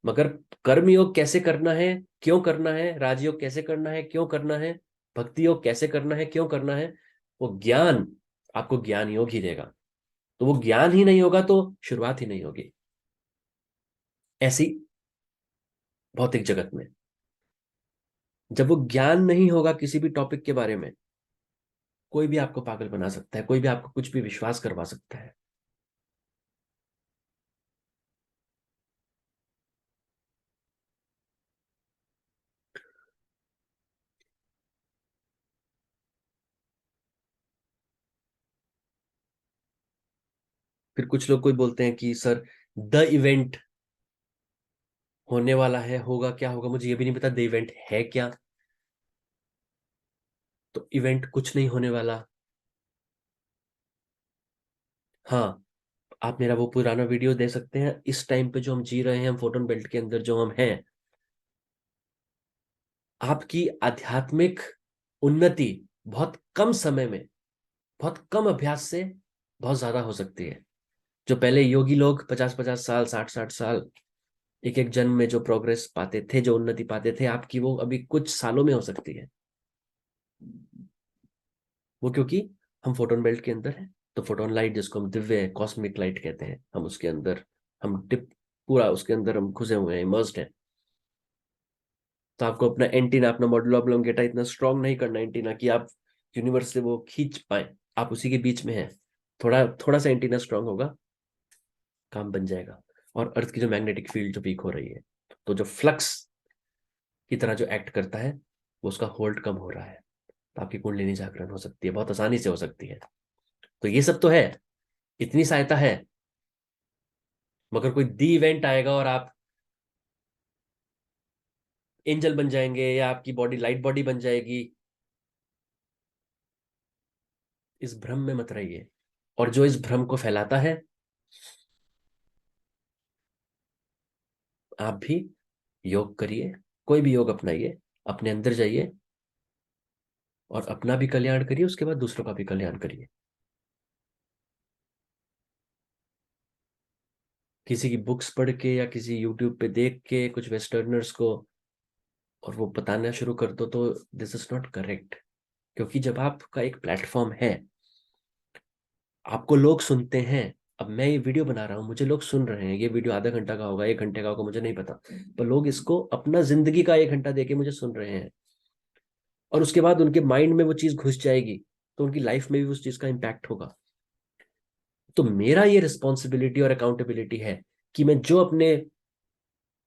मगर कर्म योग कैसे करना है, क्यों करना है, राजयोग कैसे करना है, क्यों करना है, भक्ति योग कैसे करना है, क्यों करना है, वो ज्ञान आपको ज्ञान योग ही देगा। तो वो ज्ञान ही नहीं होगा तो शुरुआत ही नहीं होगी ऐसी भौतिक जगत में। जब वो ज्ञान नहीं होगा किसी भी टॉपिक के बारे में, कोई भी आपको पागल बना सकता है, कोई भी आपको कुछ भी विश्वास करवा सकता है। फिर कुछ लोग कोई बोलते हैं कि सर द इवेंट होने वाला है, होगा क्या होगा मुझे ये भी नहीं पता, द इवेंट है क्या? तो इवेंट कुछ नहीं होने वाला। हाँ, आप मेरा वो पुराना वीडियो दे सकते हैं, इस टाइम पे जो हम जी रहे हैं, हम फोटोन बेल्ट के अंदर जो हम हैं, आपकी आध्यात्मिक उन्नति बहुत कम समय में, बहुत कम अभ्यास से बहुत ज्यादा हो सकती है। जो पहले योगी लोग 50-50 साल, 60-60 साल, एक एक जन्म में जो प्रोग्रेस पाते थे, जो उन्नति पाते थे, आपकी वो अभी कुछ सालों में हो सकती है। वो क्योंकि हम फोटोन बेल्ट के अंदर हैं। तो फोटोन लाइट, जिसको हम दिव्य कॉस्मिक लाइट कहते हैं, हम उसके अंदर, हम डिप, पूरा उसके अंदर हम घुसे हुए हैं, इमर्स्ड हैं। तो आपको अपना एंटीना, अपना मॉड्यूल ऑब्लोंगेटा इतना स्ट्रांग नहीं करना एंटीना कि आप यूनिवर्स से वो खींच पाए। आप उसी के बीच में हैं, थोड़ा थोड़ा सा एंटीना स्ट्रांग होगा, काम बन जाएगा। और अर्थ की जो मैग्नेटिक फील्ड जो वीक हो रही है, तो जो फ्लक्स की तरह जो एक्ट करता है, वो उसका होल्ड कम हो रहा है, तो आपकी कुंडलिनी जागरण हो सकती है, बहुत आसानी से हो सकती है। तो ये सब तो है, इतनी सहायता है। मगर कोई दी इवेंट आएगा और आप एंजल बन जाएंगे, या आपकी बॉडी लाइट बॉडी बन जाएगी, इस भ्रम में मत रहिए। और जो इस भ्रम को फैलाता है, आप भी योग करिए, कोई भी योग अपनाइए, अपने अंदर जाइए और अपना भी कल्याण करिए, उसके बाद दूसरों का भी कल्याण करिए। किसी की बुक्स पढ़ के या किसी यूट्यूब पे देख के कुछ वेस्टर्नर्स को और वो बताना शुरू कर दो, तो दिस इज नॉट करेक्ट। क्योंकि जब आपका एक प्लेटफॉर्म है, आपको लोग सुनते हैं। अब मैं ये वीडियो बना रहा हूँ, मुझे लोग सुन रहे हैं, ये वीडियो आधा घंटा का होगा, 1 घंटे का होगा, मुझे नहीं पता, पर लोग इसको अपना जिंदगी का 1 घंटा देके मुझे सुन रहे हैं, और उसके बाद उनके माइंड में वो चीज घुस जाएगी, तो उनकी लाइफ में भी उस चीज का इम्पैक्ट होगा। तो मेरा ये रिस्पॉन्सिबिलिटी और अकाउंटेबिलिटी है कि मैं जो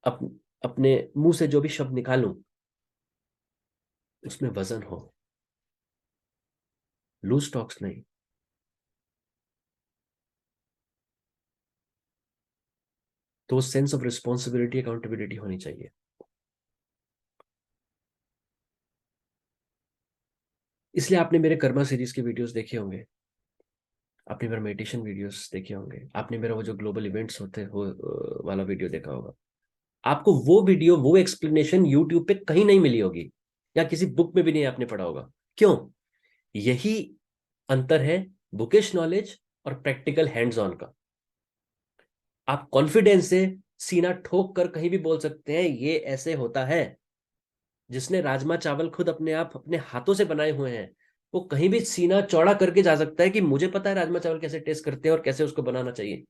अप, अपने मुंह से जो भी शब्द निकालूं, उसमें वजन हो, लूज टॉक्स नहीं। तो सेंस ऑफ रिस्पॉन्सिबिलिटी, अकाउंटेबिलिटी होनी चाहिए। इसलिए आपने मेरे कर्मा सीरीज के वीडियोस देखे होंगे, आपने मेरा मेडिटेशन वीडियोस देखे होंगे, आपने मेरा वो जो ग्लोबल इवेंट्स होते हो वाला वीडियो देखा होगा। आपको वो वीडियो, वो एक्सप्लेनेशन यूट्यूब पे कहीं नहीं मिली होगी, या किसी बुक में भी नहीं आपने पढ़ा होगा। क्यों? यही अंतर है बुकिश नॉलेज और प्रैक्टिकल हैंड्स ऑन का। आप कॉन्फिडेंस से सीना ठोक कर कहीं भी बोल सकते हैं ये ऐसे होता है। जिसने राजमा चावल खुद अपने आप अपने हाथों से बनाए हुए हैं, वो कहीं भी सीना चौड़ा करके जा सकता है कि मुझे पता है राजमा चावल कैसे टेस्ट करते हैं और कैसे उसको बनाना चाहिए।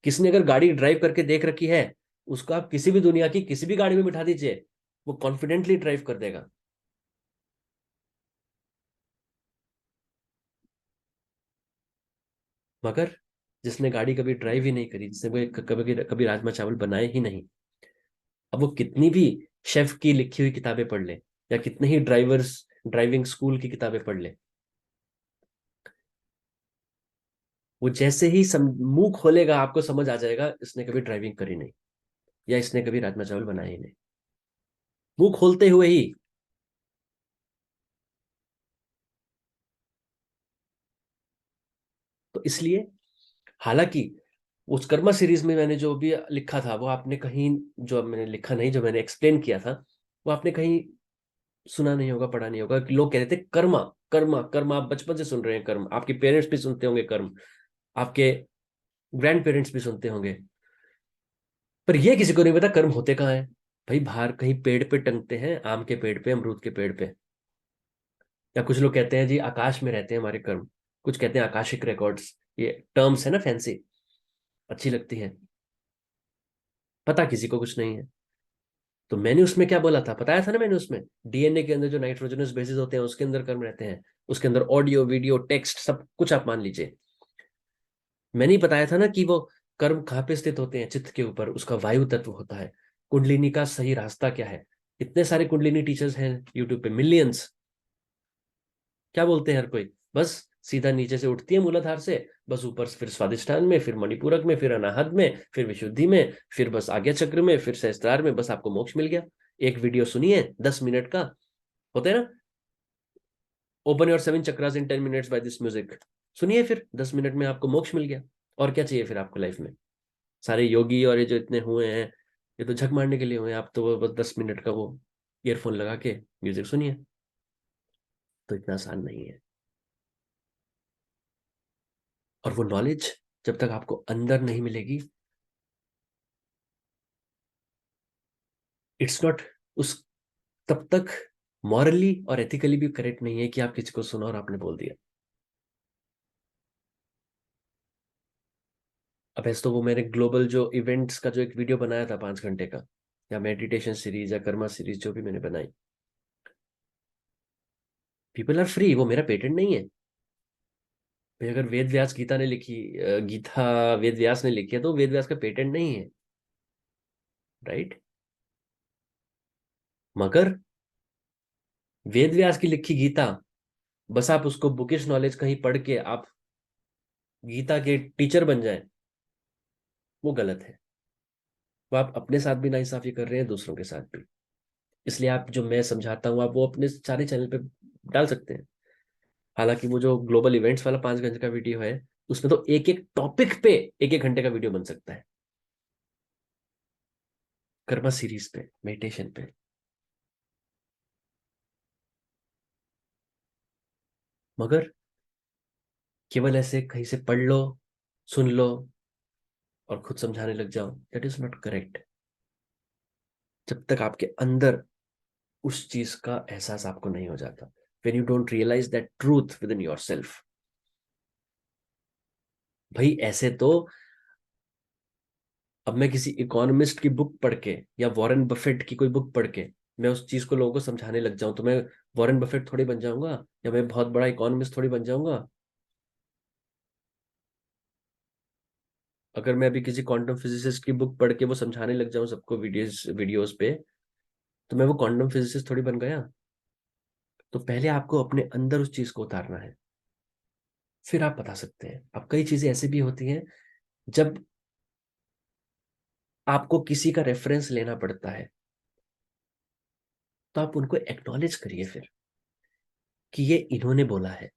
किसने अगर गाड़ी ड्राइव करके देख रखी है, उसको आप किसी भी दुनिया की किसी भी गाड़ी में बिठा दीजिए, वो कॉन्फिडेंटली ड्राइव कर देगा। मगर जिसने गाड़ी कभी ड्राइव ही नहीं करी, जिसने कभी कभी कभी राजमा चावल बनाए ही नहीं, अब वो कितनी भी शेफ की लिखी हुई किताबें पढ़ ले, या कितने ही ड्राइविंग स्कूल की किताबें पढ़ ले, वो जैसे ही मुंह खोलेगा, आपको समझ आ जाएगा इसने कभी ड्राइविंग करी नहीं, या इसने कभी राजमा चावल बनाए ही नहीं, मुंह खोलते हुए ही। तो इसलिए, हालांकि उस कर्मा सीरीज में मैंने जो भी लिखा था वो आपने कहीं, जो मैंने लिखा नहीं, जो मैंने एक्सप्लेन किया था, वो आपने कहीं सुना नहीं होगा, पढ़ा नहीं होगा, कि लोग कह रहे थे कर्मा, कर्मा, कर्म। आप बचपन से सुन रहे हैं कर्म, आपके पेरेंट्स भी सुनते होंगे कर्म, आपके ग्रैंड पेरेंट्स भी सुनते होंगे, पर ये किसी को नहीं पता कर्म होते कहाँ हैं। भाई बाहर कहीं पेड़ पे टंगते हैं, आम के पेड़ पे, अमरूद के पेड़ पे। या कुछ लोग कहते हैं जी आकाश में रहते हैं हमारे कर्म, कुछ कहते हैं आकाशिक रिकॉर्ड्स। ये टर्म्स है ना, फैंसी, अच्छी लगती है, पता किसी को कुछ नहीं है। तो मैंने उसमें क्या बोला था, बताया था ना मैंने उसमें, डीएनए के अंदर जो नाइट्रोजनस बेसिस होते हैं उसके अंदर कर्म रहते हैं, उसके अंदर ऑडियो वीडियो टेक्स्ट सब कुछ आप मान लीजिए। मैंने ही बताया था ना कि वो कर्म कहाँ पे स्थित होते हैं, चित्त के ऊपर, उसका वायु तत्व होता है। कुंडलिनी का सही रास्ता क्या है, इतने सारे कुंडलिनी टीचर्स हैं यूट्यूब पे, मिलियंस। क्या बोलते हैं हर कोई, बस सीधा नीचे से उठती है मूलाधार से, बस ऊपर से फिर स्वादिष्ठान में, फिर मणिपूरक में, फिर अनाहत में, फिर विशुद्धि में, फिर बस आज्ञा चक्र में, फिर सहस्त्रार में, बस आपको मोक्ष मिल गया। एक वीडियो सुनिए 10 मिनट का, होता है ना, open your 7 chakras in 10 minutes by this music, सुनिए, फिर 10 मिनट में आपको मोक्ष मिल गया। और क्या चाहिए फिर आपको लाइफ में। सारे योगी और ये जो इतने हुए हैं, ये तो झक मारने के लिए हुए हैं, आप तो बस 10 मिनट का वो ईयरफोन लगा के म्यूजिक सुनिए। तो इतना आसान नहीं है। और वो नॉलेज जब तक आपको अंदर नहीं मिलेगी, इट्स नॉट, उस, तब तक मॉरली और एथिकली भी करेक्ट नहीं है कि आप किसी को सुना और आपने बोल दिया। अब ऐसे तो वो मैंने ग्लोबल जो इवेंट्स का जो एक वीडियो बनाया था 5 घंटे का, या मेडिटेशन सीरीज या कर्मा सीरीज जो भी मैंने बनाई, पीपल आर फ्री, वो मेरा पेटेंट नहीं है। भाई अगर वेद व्यास गीता ने लिखी, गीता वेद व्यास ने लिखी है, तो वेद व्यास का पेटेंट नहीं है, राइट। मगर वेद व्यास की लिखी गीता, बस आप उसको बुकिश नॉलेज कहीं पढ़ के आप गीता के टीचर बन जाएं, वो गलत है। वो आप अपने साथ भी नाइंसाफी कर रहे हैं, दूसरों के साथ भी। इसलिए आप, जो मैं समझाता हूँ, आप वो अपने सारे चैनल पे डाल सकते हैं। हालांकि वो जो ग्लोबल इवेंट्स वाला 5 घंटे का वीडियो है, उसमें तो एक एक टॉपिक पे एक एक घंटे का वीडियो बन सकता है, कर्मा सीरीज पे, मेडिटेशन पे। मगर केवल ऐसे कहीं से पढ़ लो, सुन लो और खुद समझाने लग जाओ, दैट इज नॉट करेक्ट। जब तक आपके अंदर उस चीज का एहसास आपको नहीं हो जाता, when you don't realize that truth within yourself। भाई ऐसे तो, अब मैं किसी इकोनॉमिस्ट की बुक पढ़ के या वॉरेन बफेट की कोई बुक पढ़ के मैं उस चीज को लोगों को समझाने लग जाऊं, तो मैं वॉरेन बफेट थोड़ी बन जाऊंगा, या मैं बहुत बड़ा इकोनॉमिस्ट थोड़ी बन जाऊंगा। अगर मैं अभी किसी क्वांटम फिजिसिस्ट की बुक पढ़ के वो समझाने लग जाऊं सबको वीडियोस वीडियोस पे, तो मैं वो क्वांटम फिजिसिस्ट थोड़ी बन गया। तो पहले आपको अपने अंदर उस चीज को उतारना है, फिर आप बता सकते हैं। अब कई चीजें ऐसी भी होती हैं जब आपको किसी का रेफरेंस लेना पड़ता है, तो आप उनको एक्नॉलेज करिए फिर, कि ये इन्होंने बोला है।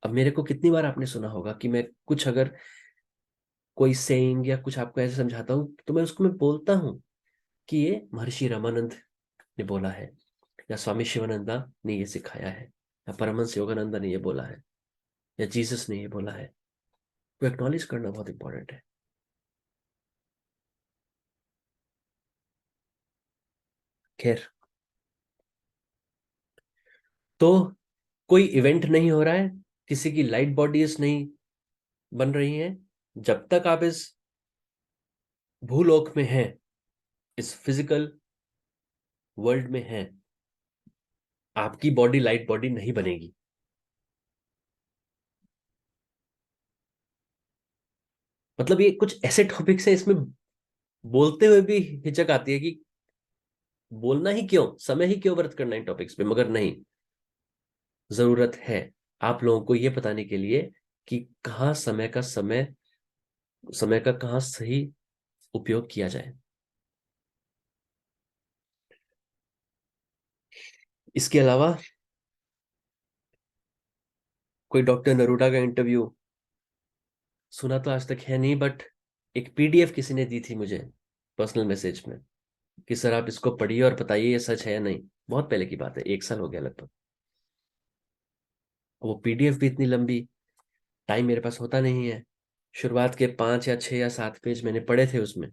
अब मेरे को कितनी बार आपने सुना होगा कि मैं कुछ अगर कोई सेइंग या कुछ आपको ऐसे समझाता हूँ, तो मैं उसको मैं बोलता हूँ कि ये महर्षि रामानंद ने बोला है, या स्वामी शिवानंदा ने ये सिखाया है, या परमहंस योगानंदा ने ये बोला है, या जीसस ने ये बोला है। तो एक्नॉलेज करना बहुत इंपॉर्टेंट है। खैर, तो कोई इवेंट नहीं हो रहा है, किसी की लाइट बॉडीज नहीं बन रही हैं, जब तक आप इस भूलोक में हैं, इस फिजिकल वर्ल्ड में हैं, आपकी बॉडी लाइट बॉडी नहीं बनेगी। मतलब ये कुछ ऐसे टॉपिक्स हैं, इसमें बोलते हुए भी हिचक आती है कि बोलना ही क्यों, समय ही क्यों व्यर्थ करना इन टॉपिक्स पे। मगर नहीं, जरूरत है आप लोगों को ये बताने के लिए कि कहाँ समय का कहाँ सही उपयोग किया जाए। इसके अलावा कोई डॉक्टर नरूडा का इंटरव्यू सुना तो आज तक है नहीं, बट एक पीडीएफ किसी ने दी थी मुझे पर्सनल मैसेज में कि सर आप इसको पढ़िए और बताइए ये सच है या नहीं। बहुत पहले की बात है, 1 साल हो गया लगभग। वो पीडीएफ भी इतनी लंबी, टाइम मेरे पास होता नहीं है। शुरुआत के 5 या 6 या 7 पेज मैंने पढ़े थे उसमें,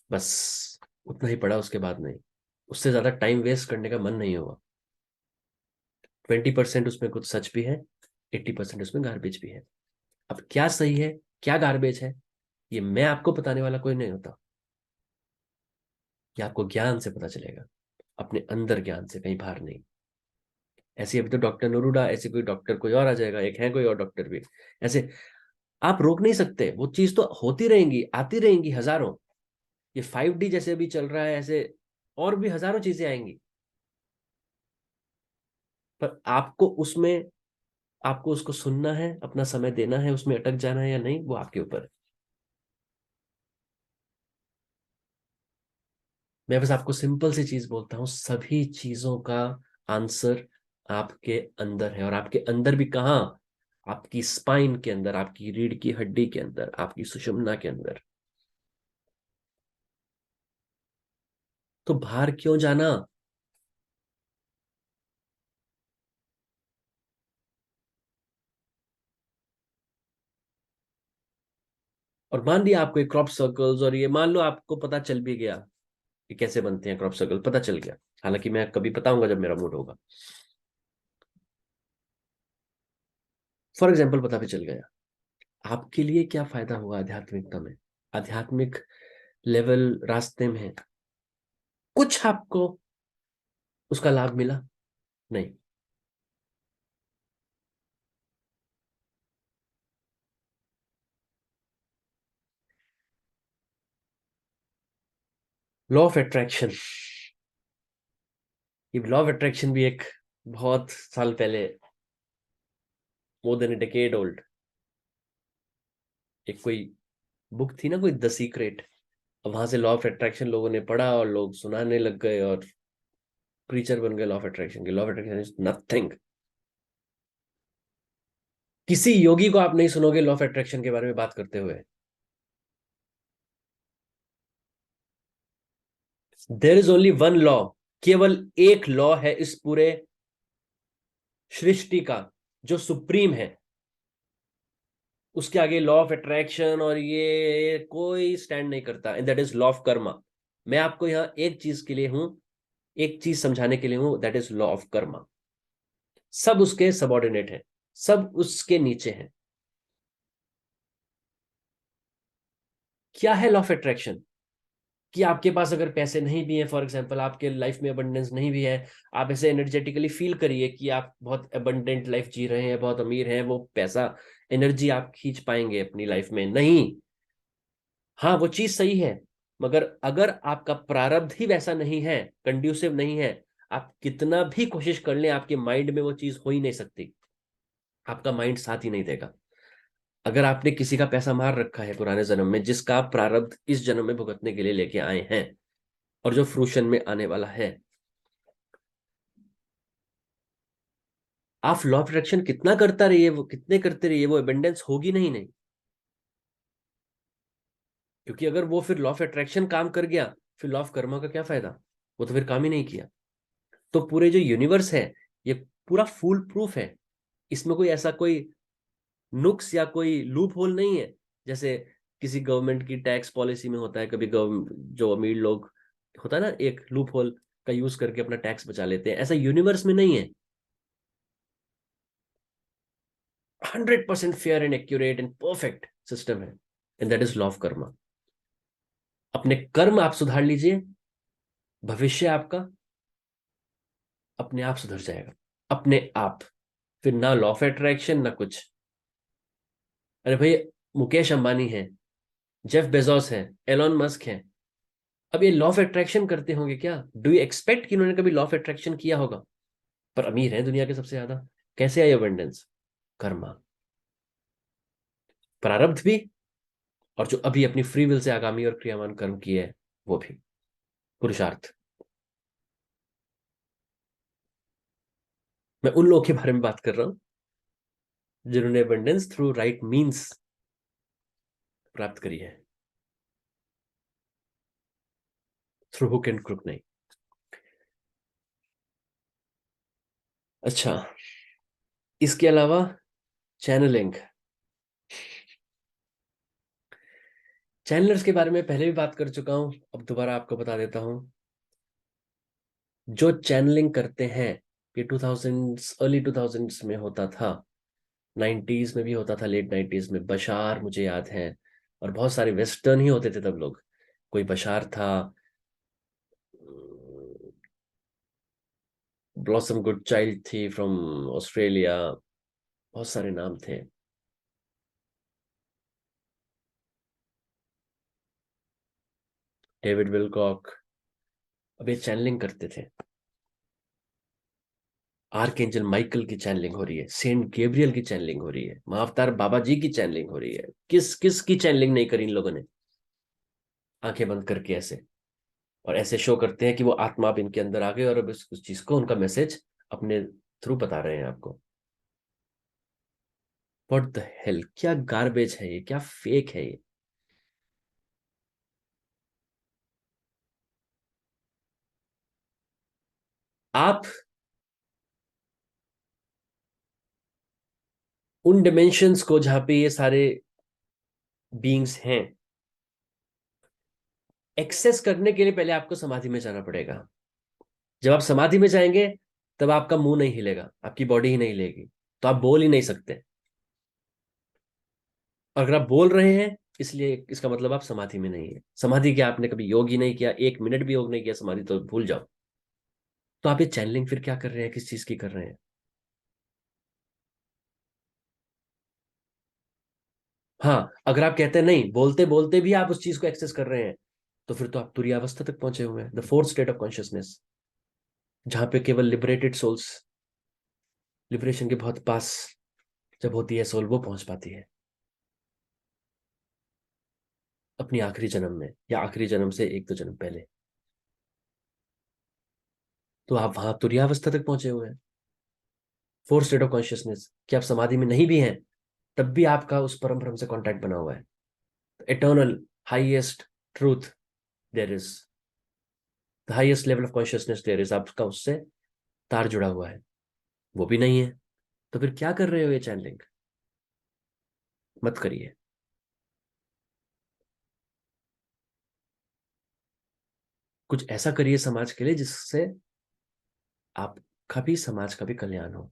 बस उतना ही पढ़ा, उसके बाद नहीं। उससे ज्यादा टाइम वेस्ट करने का मन नहीं हुआ। 20% उसमें कुछ सच भी है, 80% उसमें गार्बेज भी है। अब क्या सही है, क्या गार्बेज है, ये मैं आपको बताने वाला कोई नहीं होता। ये आपको ज्ञान से पता चलेगा, अपने अंदर ज्ञान से, कहीं बाहर नहीं। ऐसे अभी तो डॉक्टर नरूडा, ऐसे कोई डॉक्टर कोई और आ जाएगा, एक है कोई और डॉक्टर भी ऐसे। आप रोक नहीं सकते, वो चीज तो होती रहेंगी, आती रहेंगी हजारों। ये 5D जैसे भी चल रहा है, ऐसे और भी हजारों चीजें आएंगी। पर आपको उसमें, आपको उसको सुनना है, अपना समय देना है, उसमें अटक जाना है या नहीं, वो आपके ऊपर है। मैं बस आपको सिंपल सी चीज बोलता हूँ, सभी चीजों का आंसर आपके अंदर है। और आपके अंदर भी कहाँ? आपकी स्पाइन के अंदर, आपकी रीढ़ की हड्डी के अंदर, आपकी सुषुम्ना के अंदर। तो बाहर क्यों जाना? और मान लिया आपको क्रॉप सर्कल्स और ये, मान लो आपको पता चल भी गया कि कैसे बनते हैं क्रॉप सर्कल, पता चल गया। हालांकि मैं कभी बताऊंगा जब मेरा मूड होगा। फॉर एग्जाम्पल पता भी चल गया, आपके लिए क्या फायदा हुआ आध्यात्मिकता में? आध्यात्मिक लेवल रास्ते में कुछ आपको उसका लाभ मिला? नहीं। लॉ ऑफ अट्रैक्शन, ये लॉ ऑफ अट्रैक्शन भी एक बहुत साल पहले, मोर देन ए डेकेड ओल्ड, एक कोई बुक थी ना, कोई द सीक्रेट। वहां से लॉ ऑफ अट्रैक्शन लोगों ने पढ़ा और लोग सुनाने लग गए और प्रीचर बन गए लॉ ऑफ अट्रैक्शन के। Law of attraction is nothing. किसी योगी को आप नहीं सुनोगे लॉ ऑफ अट्रैक्शन के बारे में बात करते हुए। There is only one law, केवल एक लॉ है इस पूरे सृष्टि का जो सुप्रीम है। उसके आगे लॉ ऑफ अट्रैक्शन और ये कोई स्टैंड नहीं करता, and that is law of Karma. मैं आपको यहां एक चीज के लिए हूं, एक चीज समझाने के लिए हूं, that is law of Karma. सब उसके सबॉर्डिनेट है, सब उसके नीचे है। क्या है लॉ ऑफ अट्रैक्शन? कि आपके पास अगर पैसे नहीं भी हैं, फॉर एग्जांपल आपके लाइफ में अबंडेंस नहीं भी है, आप ऐसे एनर्जेटिकली फील करिए कि आप बहुत अबंडेंट लाइफ जी रहे हैं, बहुत अमीर हैं, वो पैसा, एनर्जी आप खींच पाएंगे अपनी लाइफ में? नहीं। हाँ, वो चीज सही है, मगर अगर आपका प्रारब्ध ही वैसा नहीं है, कंड्यूसिव नहीं है, आप कितना भी कोशिश कर लें, आपके माइंड में वो चीज हो ही नहीं सकती। आपका माइंड साथ ही नहीं देगा। अगर आपने किसी का पैसा मार रखा है पुराने जन्म में, जिसका आप प्रारब्ध इस जन्म में भुगतने के लिए लेके आए हैं, और जो फ्रूशन में आने वाला है, आप लॉ ऑफ अट्रैक्शन कितना करता रहिए, वो कितने करते रहिए, वो एबंडेंस होगी नहीं, नहीं। क्योंकि अगर वो फिर लॉ ऑफ अट्रैक्शन काम कर गया, फिर लॉ ऑफ कर्मा का क्या फायदा? वो तो फिर काम ही नहीं किया। तो पूरे जो यूनिवर्स है, ये पूरा फूल प्रूफ है। इसमें कोई ऐसा कोई नुक्स या कोई लूप होल नहीं है, जैसे किसी गवर्नमेंट की टैक्स पॉलिसी में होता है। कभी जो अमीर लोग, होता है ना, एक लूप होल का यूज करके अपना टैक्स बचा लेते हैं, ऐसा यूनिवर्स में नहीं है। 100% fair and accurate and perfect system है, and that is law of karma. अपने कर्म आप सुधार लीजिए, भविष्य आपका अपने आप सुधर जाएगा, अपने आप। फिर ना लॉ ऑफ अट्रैक्शन ना कुछ। अरे भाई, मुकेश अंबानी है, जेफ बेजोस है, एलॉन मस्क है, अब ये लॉ ऑफ अट्रैक्शन करते होंगे क्या? डू यू एक्सपेक्ट कि इन्होंने कभी लॉ ऑफ अट्रैक्शन किया होगा? पर अमीर है दुनिया के सबसे ज्यादा। कैसे आई अबंडेंस? कर्मा, प्रारब्ध भी, और जो अभी अपनी फ्री विल से आगामी और क्रियामान कर्म किए है, वो भी पुरुषार्थ। मैं उन लोगों के बारे में बात कर रहा हूं जिन्होंने अबंडेंस थ्रू राइट मीन्स प्राप्त करी है, थ्रू हुक एंड क्रुक नहीं। अच्छा, इसके अलावा चैनलिंग, चैनलर्स के बारे में पहले भी बात कर चुका हूं, अब दोबारा आपको बता देता हूं। जो चैनलिंग करते हैं, ये 2000s, अर्ली 2000s में होता था, 90s में भी होता था, लेट 90s में बशार मुझे याद है, और बहुत सारे वेस्टर्न ही होते थे तब लोग। कोई बशार था, ब्लॉसम गुड चाइल्ड थी फ्रॉम ऑस्ट्रेलिया, बहुत सारे नाम थे। डेविड विलकॉक, अब ये चैनलिंग करते थे। आर्कएंजल माइकल की चैनलिंग हो रही है, सेंट गैब्रियल की चैनलिंग हो रही है, महाअवतार बाबा जी की चैनलिंग हो रही है। किस किस की चैनलिंग नहीं करी इन लोगों ने, आंखें बंद करके ऐसे, और ऐसे शो करते हैं कि वो आत्मा अब इनके अंदर आ गई और अब उस चीज को, उनका मैसेज अपने थ्रू बता रहे हैं आपको। व्हाट द हेल, क्या गार्बेज है ये, क्या फेक है ये। आप उन डिमेंशंस को जहां पे ये सारे बीइंग्स हैं, एक्सेस करने के लिए पहले आपको समाधि में जाना पड़ेगा। जब आप समाधि में जाएंगे, तब आपका मुंह नहीं हिलेगा, आपकी बॉडी ही नहीं हिलेगी, तो आप बोल ही नहीं सकते। और अगर आप बोल रहे हैं, इसलिए इसका मतलब आप समाधि में नहीं है। समाधि क्या, आपने कभी योग ही नहीं किया, 1 मिनट भी योग नहीं किया, समाधि तो भूल जाओ। तो आप ये चैनलिंग फिर क्या कर रहे हैं, किस चीज की कर रहे हैं? हाँ, अगर आप कहते हैं नहीं, बोलते बोलते भी आप उस चीज को एक्सेस कर रहे हैं, तो फिर तो आप तुरीय अवस्था तक पहुंचे हुए हैं, the fourth state of consciousness, जहां पे केवल लिबरेटेड सोल्स, लिबरेशन के बहुत पास जब होती है सोल, वो पहुंच पाती है अपनी आखिरी जन्म में, या आखिरी जन्म से 1-2 जन्म पहले। तो आप वहां तुरीयावस्था तक पहुंचे हुए हैं, फोर्थ स्टेट ऑफ कॉन्शियसनेस, कि आप समाधि में नहीं भी हैं, तब भी आपका उस परम ब्रह्म से कांटेक्ट बना हुआ है। Eternal highest truth there is, the highest level of consciousness there is, आपका उससे तार जुड़ा हुआ है, वो भी नहीं है। तो फिर क्या कर रहे हो ये चैनलिंग? मत करिए। कुछ ऐसा करिए समाज के लिए जिससे आपका भी, समाज का भी कल्याण हो।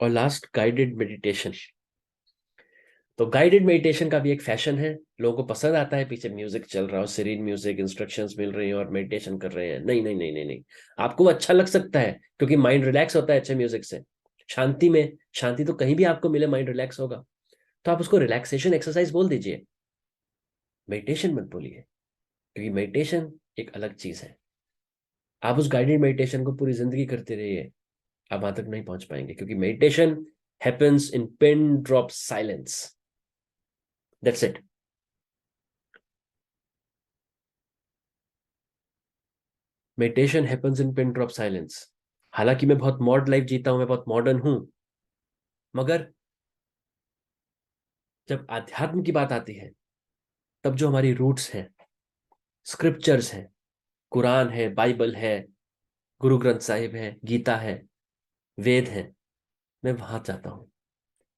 और लास्ट, गाइडेड मेडिटेशन। तो गाइडेड मेडिटेशन का भी एक फैशन है, लोगों को पसंद आता है, पीछे म्यूजिक चल रहा हो, सीरीन म्यूजिक, इंस्ट्रक्शंस मिल रही हैं और मेडिटेशन कर रहे हैं। नहीं नहीं नहीं नहीं नहीं, आपको वो अच्छा लग सकता है क्योंकि माइंड रिलैक्स होता है अच्छे म्यूजिक से। शांति में, शांति तो कहीं भी आपको मिले, माइंड रिलैक्स होगा, तो आप उसको रिलैक्सेशन एक्सरसाइज बोल दीजिए, मेडिटेशन मत बोलिए, क्योंकि मेडिटेशन एक अलग चीज है। आप उस गाइडेड मेडिटेशन को पूरी जिंदगी करते रहिए, आप वहां तक नहीं पहुंच पाएंगे, क्योंकि meditation happens in pin drop silence, that's it. Meditation happens in pin drop silence. हालांकि मैं बहुत मॉडर्न लाइफ जीता हूं, मैं बहुत मॉडर्न हूं, मगर जब आध्यात्म की बात आती है, तब जो हमारी रूट्स हैं, स्क्रिप्चर्स हैं, कुरान है, बाइबल है, गुरु ग्रंथ साहिब है, गीता है, वेद है, मैं वहां जाता हूं।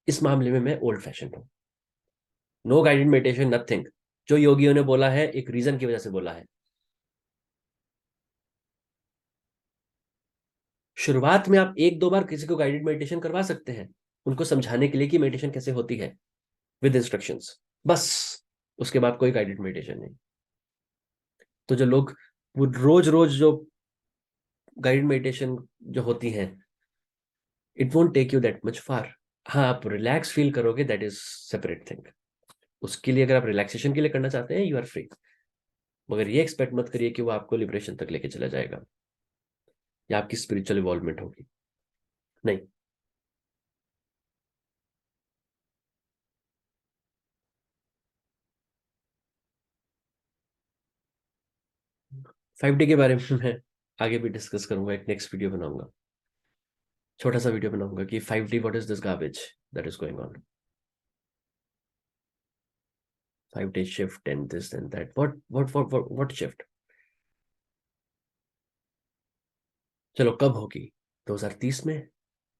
इस मामले में मैं ओल्ड फैशन हूं। No guided meditation, nothing. जो योगियों ने बोला है, एक रीजन की वजह से बोला है। शुरुआत में आप 1-2 बार किसी को गाइडेड मेडिटेशन करवा सकते हैं, उनको समझाने के लिए कि मेडिटेशन कैसे होती है, विद इंस्ट्रक्शंस, बस। उसके बाद कोई गाइडेड मेडिटेशन नहीं। तो जो लोग वो रोज रोज जो गाइडेड मेडिटेशन जो होती हैं, it won't take you that much far. हाँ, आप रिलैक्स फील करोगे, दैट इज सेपरेट थिंग। उसके लिए अगर आप रिलैक्सेशन के लिए करना चाहते हैं, यू आर फ्री, मगर ये एक्सपेक्ट मत करिए कि वो आपको लिबरेशन तक लेके चला जाएगा या आपकी स्पिरिचुअल इवॉल्वमेंट होगी। नहीं। 5D के बारे में है, आगे भी डिस्कस करूंगा, एक नेक्स्ट वीडियो बनाऊंगा, छोटा सा वीडियो बनाऊंगा कि 5D what is this garbage that is going on, 5 day shift and this and that, what shift. चलो कब होगी? 2030 में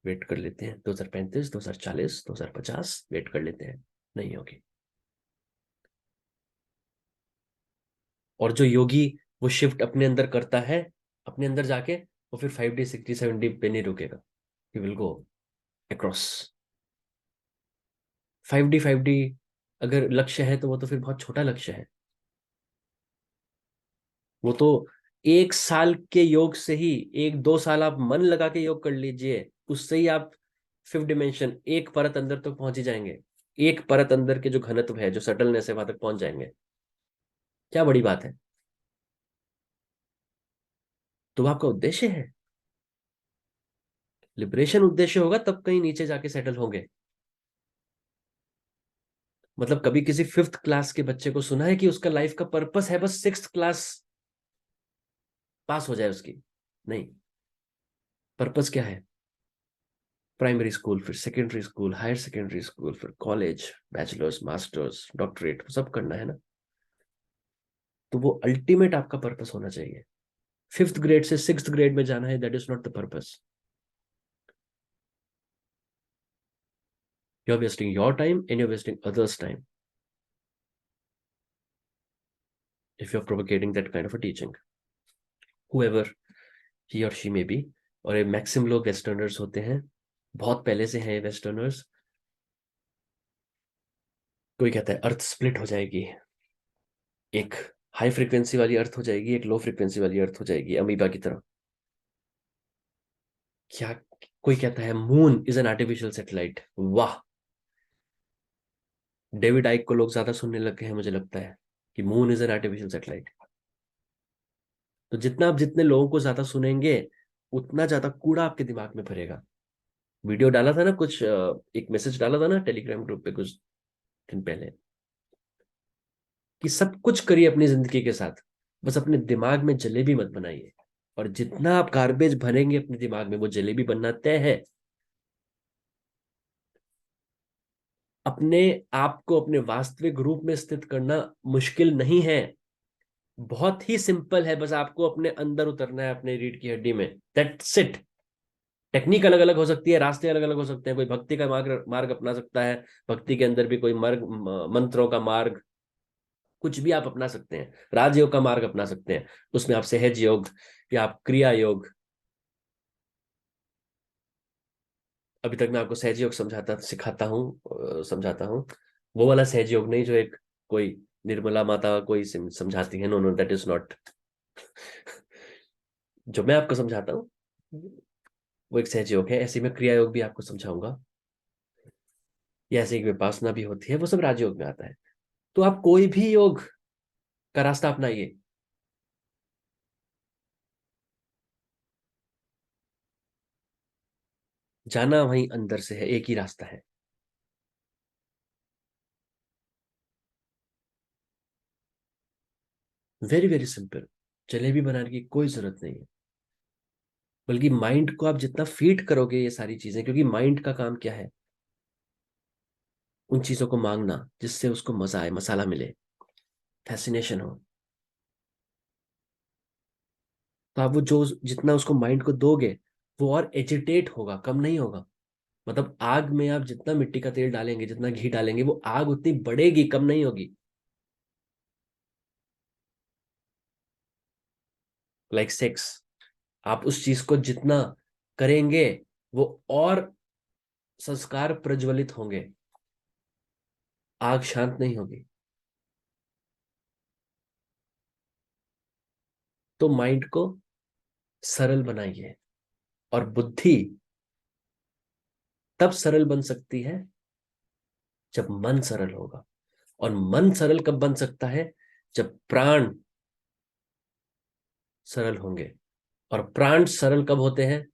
वेट कर लेते हैं, 2035, 2040, 2050 वेट कर लेते हैं, नहीं होगी। और जो योगी वो शिफ्ट अपने अंदर करता है, अपने अंदर जाके वो फिर 5D 60 70 पे नहीं रुकेगा, he will go across. 5D अगर लक्ष्य है तो वो तो फिर बहुत छोटा लक्ष्य है। वो तो 1 साल के योग से ही, 1 2 साल आप मन लगा के योग कर लीजिए, उससे ही आप 5th डिमेंशन, एक परत अंदर तक पहुंच ही जाएंगे। एक परत अंदर के जो घनत्व है, जो सटलनेस है, वहां तक पहुंच जाएंगे। क्या बड़ी बात है? तो वो आपका उद्देश्य है। लिबरेशन उद्देश्य होगा तब कहीं नीचे जाके सेटल होंगे। मतलब कभी किसी 5th क्लास के बच्चे को सुना है कि उसका लाइफ का पर्पस है बस 6th क्लास पास हो जाए उसकी? नहीं। पर्पस क्या है? प्राइमरी स्कूल, फिर secondary school, higher secondary school, फिर कॉलेज, बैचलर्स, मास्टर्स, डॉक्टरेट, सब करना है ना। तो वो अल्टीमेट आपका पर्पस होना चाहिए। 5th ग्रेड से 6th ग्रेड में जाना है, that is not the purpose. You are wasting your time and you are wasting others time if you are provoking that kind of a teaching, however he और she में B. और ये maximum लोग westerners होते हैं, बहुत पहले से हैं वेस्टर्नर्स। कोई कहता है अर्थ स्प्लिट हो जाएगी, एक हाई फ्रिक्वेंसी वाली अर्थ हो जाएगी, एक लो फ्रिक्वेंसी वाली अर्थ हो जाएगी, अमीबा की तरह। क्या? कोई कहता है moon is an artificial satellite. वाह! डेविड आइक को लोग ज्यादा सुनने लग गए हैं, मुझे लगता है, कि moon is an artificial satellite. तो जितना आप जितने लोगों को ज्यादा सुनेंगे, उतना ज्यादा कूड़ा आपके दिमाग में भरेगा। वीडियो डाला था ना कुछ, एक मैसेज डाला था ना टेलीग्राम ग्रुप पे कुछ दिन पहले, कि सब कुछ करिए अपनी जिंदगी के साथ, बस अपने दिमाग में जलेबी मत बनाइए। और जितना आप गार्बेज भरेंगे अपने दिमाग में, वो जलेबी बनना तय है। अपने आप को अपने वास्तविक रूप में स्थित करना मुश्किल नहीं है, बहुत ही सिंपल है। बस आपको अपने अंदर उतरना है, अपने रीढ़ की हड्डी में, दैट्स इट। टेक्निक अलग अलग हो सकती है, रास्ते अलग अलग हो सकते हैं, कोई भक्ति का मार्ग मार्ग अपना सकता है, भक्ति के अंदर भी कोई मार्ग, मंत्रों का मार्ग, कुछ भी आप अपना सकते हैं। राजयोग का मार्ग अपना सकते हैं, उसमें आप सहज योग या आप क्रिया योग। अभी तक मैं आपको सहज योग समझाता सिखाता हूँ, समझाता हूँ। वो वाला सहज योग नहीं जो एक कोई निर्मला माता कोई समझाती है, no no, that is not. जो मैं आपको समझाता हूँ वो एक सहज योग है। ऐसे मैं क्रिया योग भी आपको समझाऊंगा, या ऐसे एक विपासना भी होती है, वो सब राजयोग में आता है। तो आप कोई भी योग का रास्ता अपनाइए। जाना वहीं अंदर से है, एक ही रास्ता है। Very very simple. जलेबी बनाने की कोई जरूरत नहीं है। बल्कि माइंड को आप जितना फीड करोगे ये सारी चीजें, क्योंकि माइंड का काम क्या है? उन चीजों को मांगना जिससे उसको मजा आए, मसाला मिले, फैसिनेशन हो। तो आप वो जो जितना उसको माइंड को दोगे, वो और एजिटेट होगा, कम नहीं होगा। मतलब आग में आप जितना मिट्टी का तेल डालेंगे, जितना घी डालेंगे, वो आग उतनी बढ़ेगी, कम नहीं होगी। लाइक सेक्स, आप उस चीज को जितना करेंगे, वो और संस्कार प्रज्वलित होंगे, आग शांत नहीं होगी। तो माइंड को सरल बनाइए। और बुद्धि तब सरल बन सकती है जब मन सरल होगा। और मन सरल कब बन सकता है? जब प्राण सरल होंगे। और प्राण सरल कब होते हैं?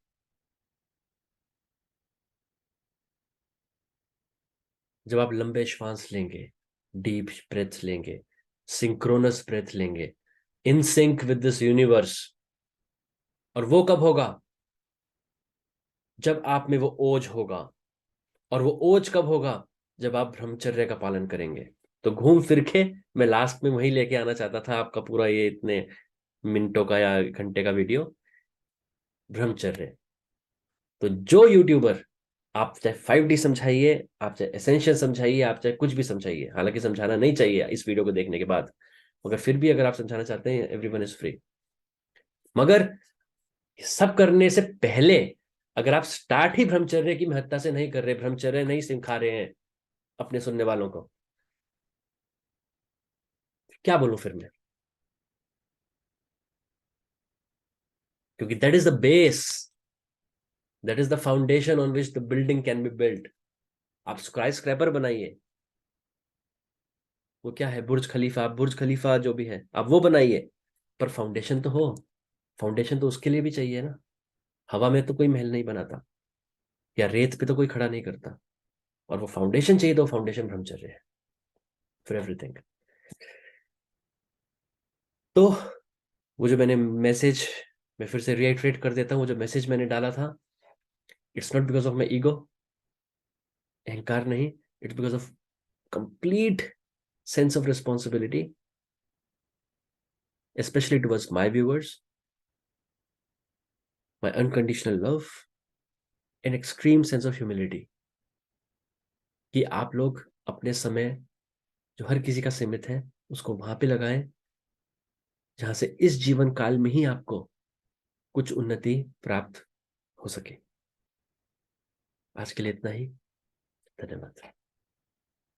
जब आप लंबे श्वास लेंगे, डीप ब्रेथ लेंगे, सिंक्रोनस ब्रेथ लेंगे, in sync with this universe. और वो कब होगा? जब आप में वो ओज होगा। और वो ओज कब होगा? जब आप ब्रह्मचर्य का पालन करेंगे। तो घूम फिर के मैं लास्ट में वही लेके आना चाहता था आपका पूरा ये इतने मिनटों का या घंटे का वीडियो, ब्रह्मचर्य। तो जो यूट्यूबर, आप चाहे 5D समझाइए, आप चाहे एसेंशियल समझाइए, आप चाहे कुछ भी समझाइए, हालांकि समझाना नहीं चाहिए इस वीडियो को देखने के बाद, मगर फिर भी अगर आप समझाना चाहते हैं, एवरीवन इज फ्री। मगर ये सब करने से पहले अगर आप स्टार्ट ही ब्रह्मचर्य की महत्ता से नहीं कर रहे, ब्रह्मचर्य नहीं सिखा रहे हैं अपने सुनने वालों को, क्या बोलूं फिर मैं? क्योंकि that is the base, that is the foundation on which the building can be built. आप स्काई स्क्रैपर बनाइए, वो क्या है, बुर्ज खलीफा, आप बुर्ज खलीफा जो भी है आप वो बनाइए, पर फाउंडेशन तो हो। फाउंडेशन तो उसके लिए भी चाहिए ना। हवा में तो कोई महल नहीं बनाता, या रेत पे तो कोई खड़ा नहीं करता। और वो फाउंडेशन चाहिए, तो फाउंडेशन ब्रह्मचर्य है फॉर एवरीथिंग। तो वो जो मैंने मैसेज, मैं फिर से रिएट्रेट कर देता हूँ, वो जो मैसेज मैंने डाला था, it's not because of my ego, अहंकार नहीं, it's because of complete sense of responsibility, especially towards my viewers, my unconditional love, an extreme sense of humility, कि आप लोग अपने समय जो हर किसी का सीमित है उसको वहां पे लगाएं जहां से इस जीवन काल में ही आपको कुछ उन्नति प्राप्त हो सके। आज के लिए इतना ही। धन्यवाद।